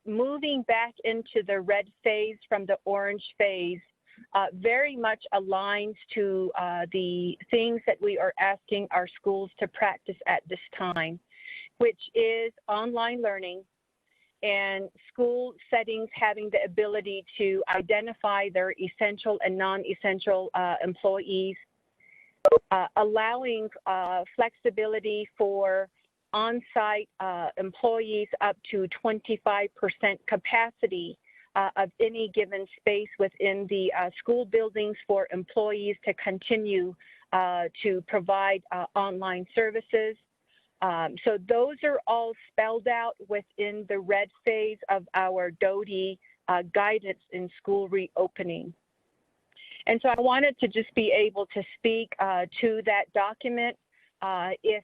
moving back into the red phase from the orange phase very much aligns to the things that we are asking our schools to practice at this time, which is online learning and school settings having the ability to identify their essential and non-essential employees, allowing flexibility for on-site employees up to 25% capacity of any given space within the school buildings for employees to continue to provide online services. So those are all spelled out within the red phase of our DODI guidance in school reopening. And so I wanted to just be able to speak to that document. If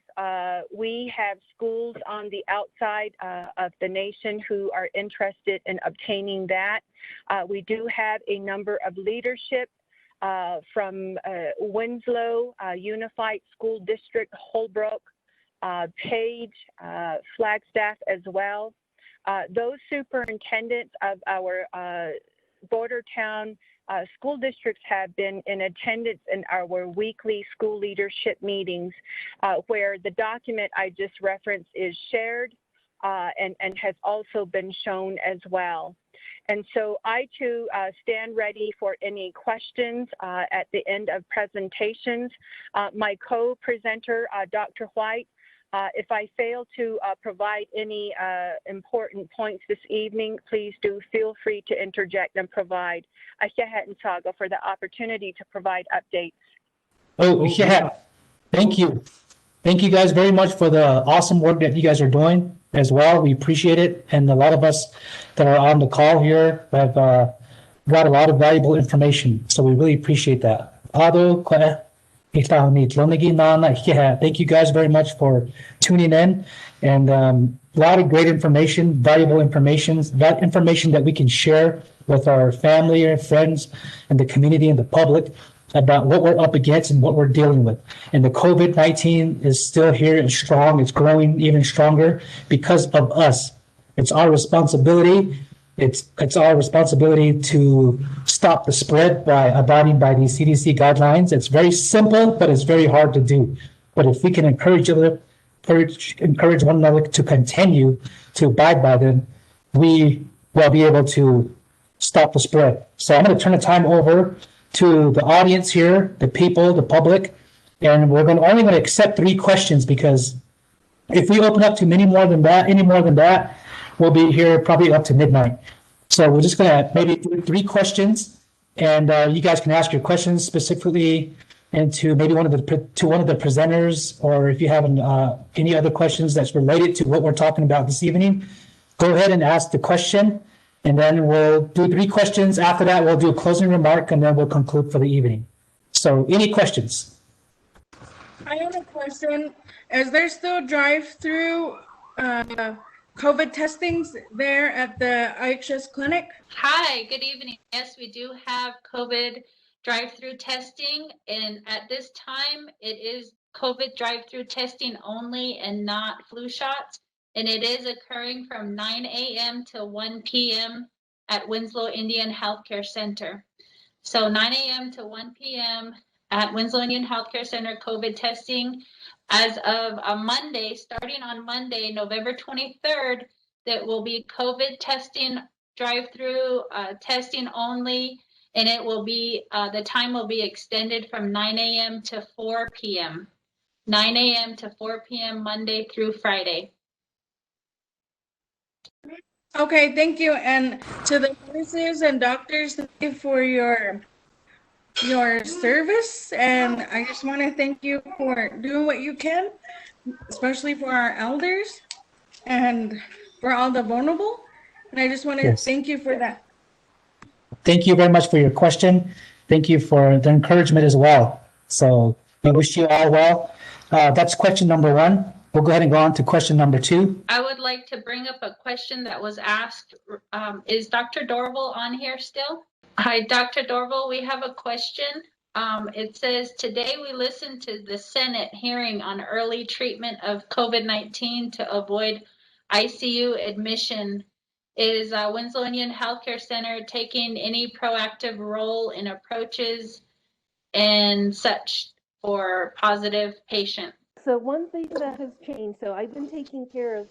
we have schools on the outside of the nation who are interested in obtaining that, we do have a number of leadership from Winslow, Unified School District, Holbrook, Page, Flagstaff as well. Those superintendents of our border town school districts have been in attendance in our weekly school leadership meetings where the document I just referenced is shared and has also been shown as well. And so I too stand ready for any questions at the end of presentations. My co-presenter, Dr. White, if I fail to provide any important points this evening, please do feel free to interject and provide. For the opportunity to provide updates. Oh, yeah. Thank you. Thank you guys very much for the awesome work that you guys are doing as well. We appreciate it. And a lot of us that are on the call here have got a lot of valuable information. So we really appreciate that. Thank you guys very much for tuning in, and a lot of great information, valuable information, that information that we can share with our family and friends and the community and the public about what we're up against and what we're dealing with. And the COVID-19 is still here and strong. It's growing even stronger because of us. It's our responsibility. It's our responsibility to stop the spread by abiding by these CDC guidelines. It's very simple, but it's very hard to do. But if we can encourage one another to continue to abide by them, we will be able to stop the spread. So I'm going to turn the time over to the audience here, the people, the public, and we're only going to accept 3 questions, because if we open up to any more than that, we'll be here probably up to midnight. So we're just going to maybe do 3 questions, and you guys can ask your questions specifically into maybe one of the presenters, or if you have any other questions that's related to what we're talking about this evening, go ahead and ask the question. And then we'll do 3 questions. After that, we'll do a closing remark, and then we'll conclude for the evening. So any questions? I have a question. Is there still drive-through COVID testings there at the IHS clinic? Hi, good evening. Yes, we do have COVID drive-through testing, and at this time, it is COVID drive-through testing only and not flu shots, and it is occurring from 9 a.m. to 1 p.m. at Winslow Indian Healthcare Center. So 9 a.m. to 1 p.m. at Winslow Indian Healthcare Center COVID testing. As of a Monday, starting on Monday, November 23rd, that will be COVID testing drive-through testing only, and it will be the time will be extended from 9 a.m. to 4 p.m. 9 a.m. to 4 p.m. Monday through Friday. Okay, thank you. And to the nurses and doctors, thank you for your service. And I just want to thank you for doing what you can, especially for our elders and for all the vulnerable. And I just want to Yes. thank you for that. Thank you very much for your question. Thank you for the encouragement as well. So we wish you all well. That's question number 1. We'll go ahead and go on to question number 2. I would like to bring up a question that was asked. Is Dr. Dorval on here still? Hi, Dr. Dorval, we have a question. It says, today we listened to the Senate hearing on early treatment of COVID-19 to avoid ICU admission. Is Winslow Indian Healthcare Center taking any proactive role in approaches and such for positive patients? So one thing that has changed, so I've been taking care of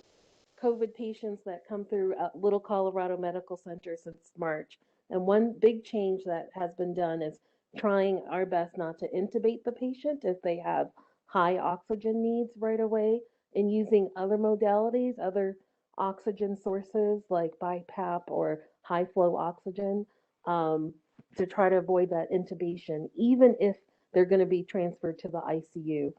COVID patients that come through Little Colorado Medical Center since March. And one big change that has been done is trying our best not to intubate the patient if they have high oxygen needs right away, and using other modalities, other oxygen sources like BiPAP or high flow oxygen, to try to avoid that intubation, even if they're going to be transferred to the ICU.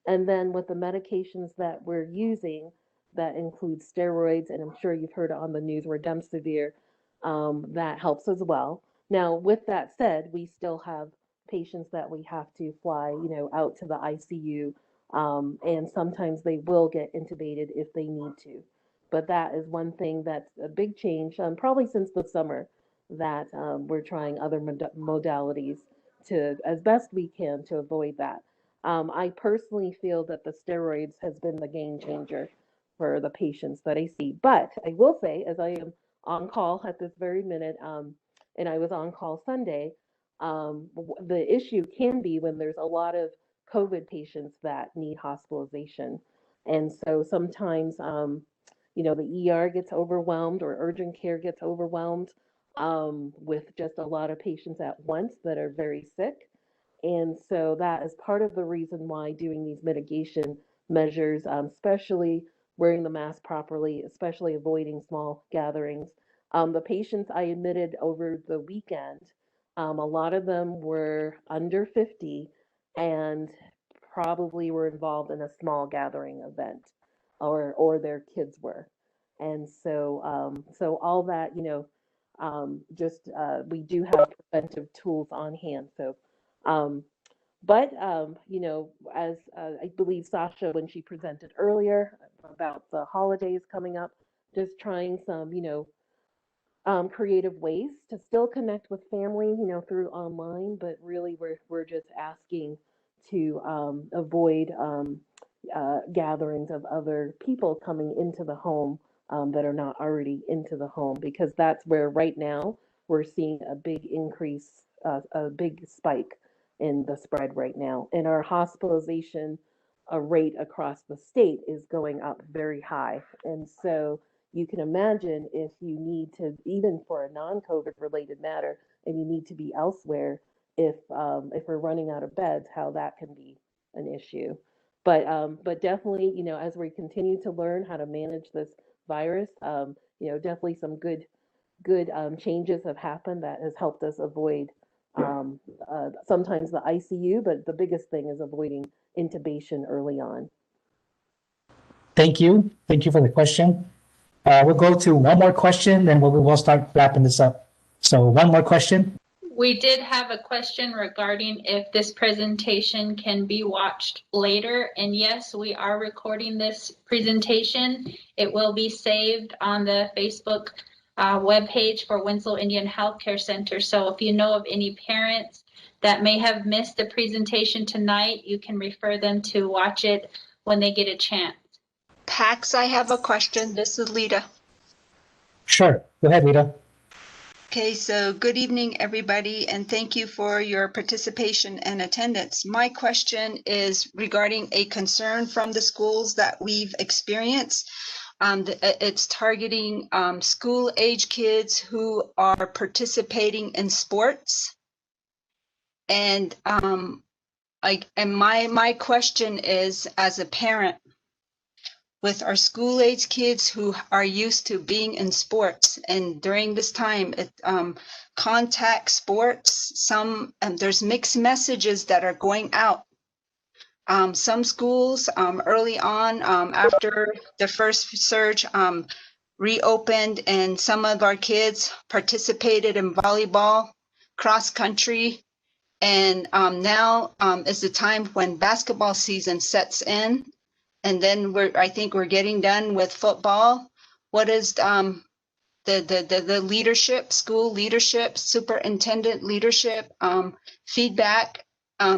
And then with the medications that we're using, that includes steroids, and I'm sure you've heard on the news, remdesivir, that helps as well. Now, with that said, we still have patients that we have to fly, out to the ICU, and sometimes they will get intubated if they need to. But that is one thing that's a big change, probably since the summer, that we're trying other modalities to, as best we can, to avoid that. I personally feel that the steroids has been the game changer for the patients that I see. But I will say, as I am on call at this very minute, and I was on call Sunday, the issue can be when there's a lot of COVID patients that need hospitalization. And so sometimes, the ER gets overwhelmed or urgent care gets overwhelmed with just a lot of patients at once that are very sick. And so that is part of the reason why doing these mitigation measures, especially wearing the mask properly, especially avoiding small gatherings. The patients I admitted over the weekend, a lot of them were under 50 and probably were involved in a small gathering event, or their kids were. And so all that, we do have preventive tools on hand. So as I believe Sasha, when she presented earlier about the holidays coming up, just trying some, creative ways to still connect with family, through online, but really we're just asking to avoid gatherings of other people coming into the home that are not already into the home, because that's where right now we're seeing a big increase, a big spike in the spread right now. And our hospitalization rate across the state is going up very high. And so you can imagine if you need to, even for a non-COVID related matter, and you need to be elsewhere, if we're running out of beds, how that can be an issue. But definitely, as we continue to learn how to manage this virus, definitely some good changes have happened that has helped us avoid sometimes the ICU, but the biggest thing is avoiding intubation early on. Thank you. Thank you for the question. We'll go to one more question, then we'll start wrapping this up. So one more question. We did have a question regarding if this presentation can be watched later. And yes, we are recording this presentation. It will be saved on the Facebook webpage for Winslow Indian Healthcare Center. So if you know of any parents that may have missed the presentation tonight, you can refer them to watch it when they get a chance. Pax, I have a question. This is Lita. Sure. Go ahead, Rita. Okay, so good evening, everybody, and thank you for your participation and attendance. My question is regarding a concern from the schools that we've experienced. It's targeting school-age kids who are participating in sports. And my question is, as a parent, with our school-age kids who are used to being in sports, and during this time, contact sports, there's mixed messages that are going out. Some schools early on, after the first surge, reopened, and some of our kids participated in volleyball, cross country, and now is the time when basketball season sets in. And then I think we're getting done with football. What is the leadership, school leadership, superintendent leadership feedback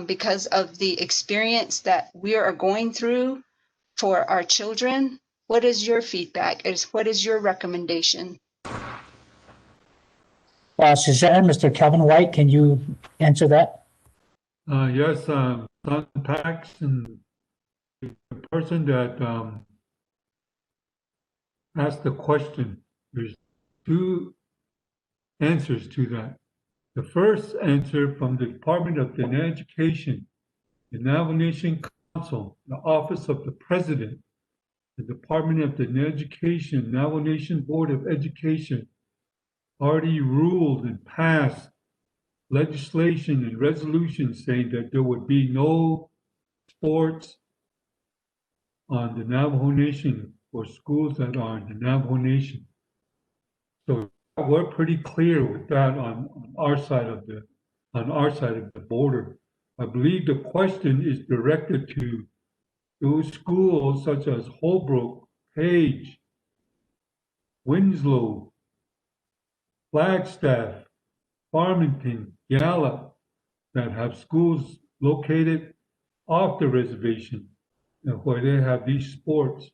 because of the experience that we are going through for our children? What is your feedback? What is your recommendation? Suzanne, Mr. Calvin White, can you answer that? Yes, Son Pax, and the person that asked the question, there's two answers to that. The first answer from the Department of Education, the Navajo Nation Council, the Office of the President, the Department of Education, Navajo Nation Board of Education already ruled and passed legislation and resolutions saying that there would be no sports on the Navajo Nation for schools that are in the Navajo Nation. So we're pretty clear with that on our side of the border. I believe the question is directed to those schools such as Holbrook, Page, Winslow, Flagstaff, Farmington, Gallup, that have schools located off the reservation where they have these sports.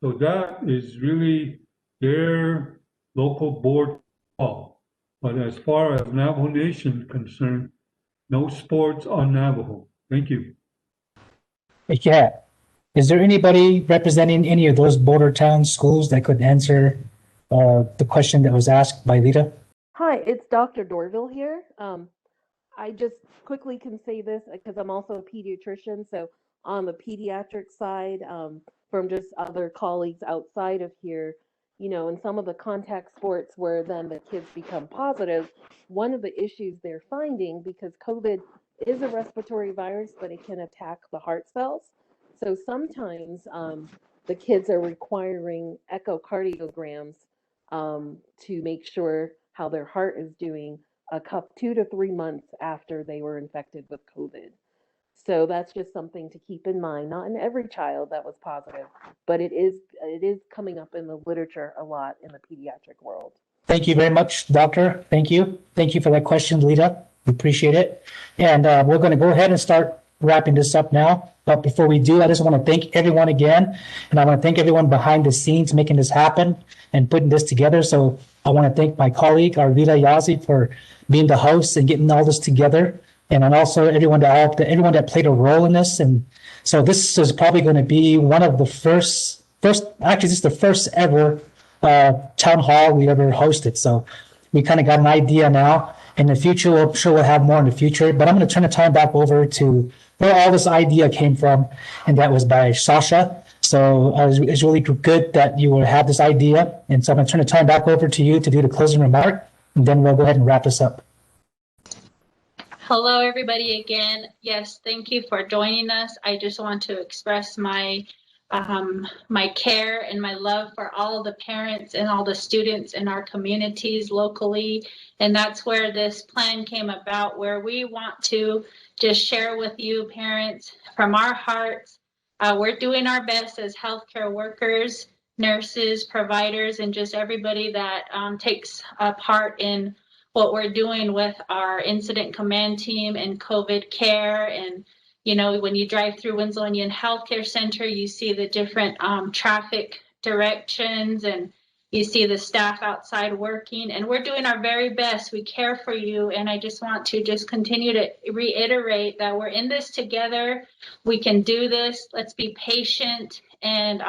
So that is really their local board call. But as far as Navajo Nation concerned, no sports on Navajo. Thank you. Yeah. Is there anybody representing any of those border town schools that could answer the question that was asked by Lita? Hi, it's Dr. Dorville here. I just quickly can say this because I'm also a pediatrician. So on the pediatric side, from just other colleagues outside of here, you know, in some of the contact sports where then the kids become positive, one of the issues they're finding, because COVID is a respiratory virus, but it can attack the heart cells. So sometimes the kids are requiring echocardiograms to make sure how their heart is doing 2 to 3 months after they were infected with COVID. So that's just something to keep in mind. Not in every child that was positive, but it is coming up in the literature a lot in the pediatric world. Thank you very much, Doctor. Thank you. Thank you for that question, Lita. We appreciate it. And we're going to go ahead and start wrapping this up now. But before we do, I just want to thank everyone again. And I want to thank everyone behind the scenes making this happen and putting this together. So I want to thank my colleague, Arvita Yazi, for being the host and getting all this together. And then also everyone that played a role in this. And so this is probably going to be one of the first, actually, this is the first ever town hall we ever hosted. So we kind of got an idea now. In the future, I'm sure we'll have more in the future. But I'm going to turn the time back over to where all this idea came from, and that was by Sasha. So it's really good that you will have this idea. And so I'm going to turn the time back over to you to do the closing remark, and then we'll go ahead and wrap this up. Hello, everybody again. Yes, thank you for joining us. I just want to express my my care and my love for all the parents and all the students in our communities locally. And that's where this plan came about, where we want to just share with you parents from our hearts. We're doing our best as healthcare workers, nurses, providers, and just everybody that takes a part in what we're doing with our incident command team and COVID care. And you know, when you drive through Winslow Indian Healthcare Center, you see the different traffic directions and you see the staff outside working, and we're doing our very best. We care for you, and I just want to just continue to reiterate that we're in this together. We can do this. Let's be patient, and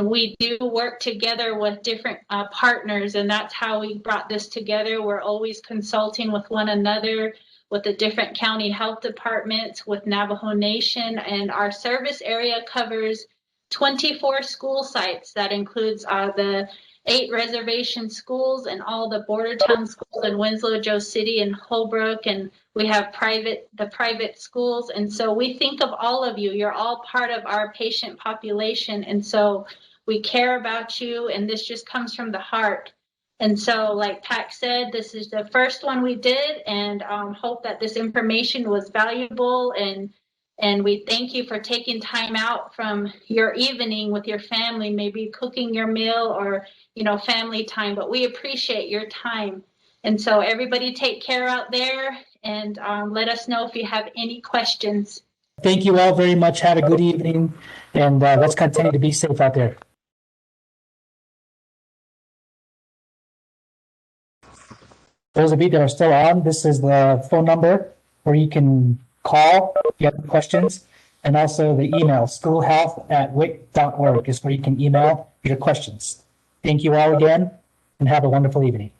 we do work together with different partners, and that's how we brought this together. We're always consulting with one another, with the different county health departments, with Navajo Nation, and our service area covers 24 school sites. That includes the 8 reservation schools and all the border town schools in Winslow, Joe City, and Holbrook, and we have the private schools. And so we think of all of you. You're all part of our patient population, and so we care about you, and this just comes from the heart. And so, like Pac said, this is the first one we did, and hope that this information was valuable. And we thank you for taking time out from your evening with your family, maybe cooking your meal or, you know, family time. But we appreciate your time. And so, everybody, take care out there, and let us know if you have any questions. Thank you all very much. Have a good evening, and let's continue to be safe out there. Those of you that are still on, this is the phone number where you can call if you have questions, and also the email, schoolhealth@wic.org is where you can email your questions. Thank you all again, and have a wonderful evening.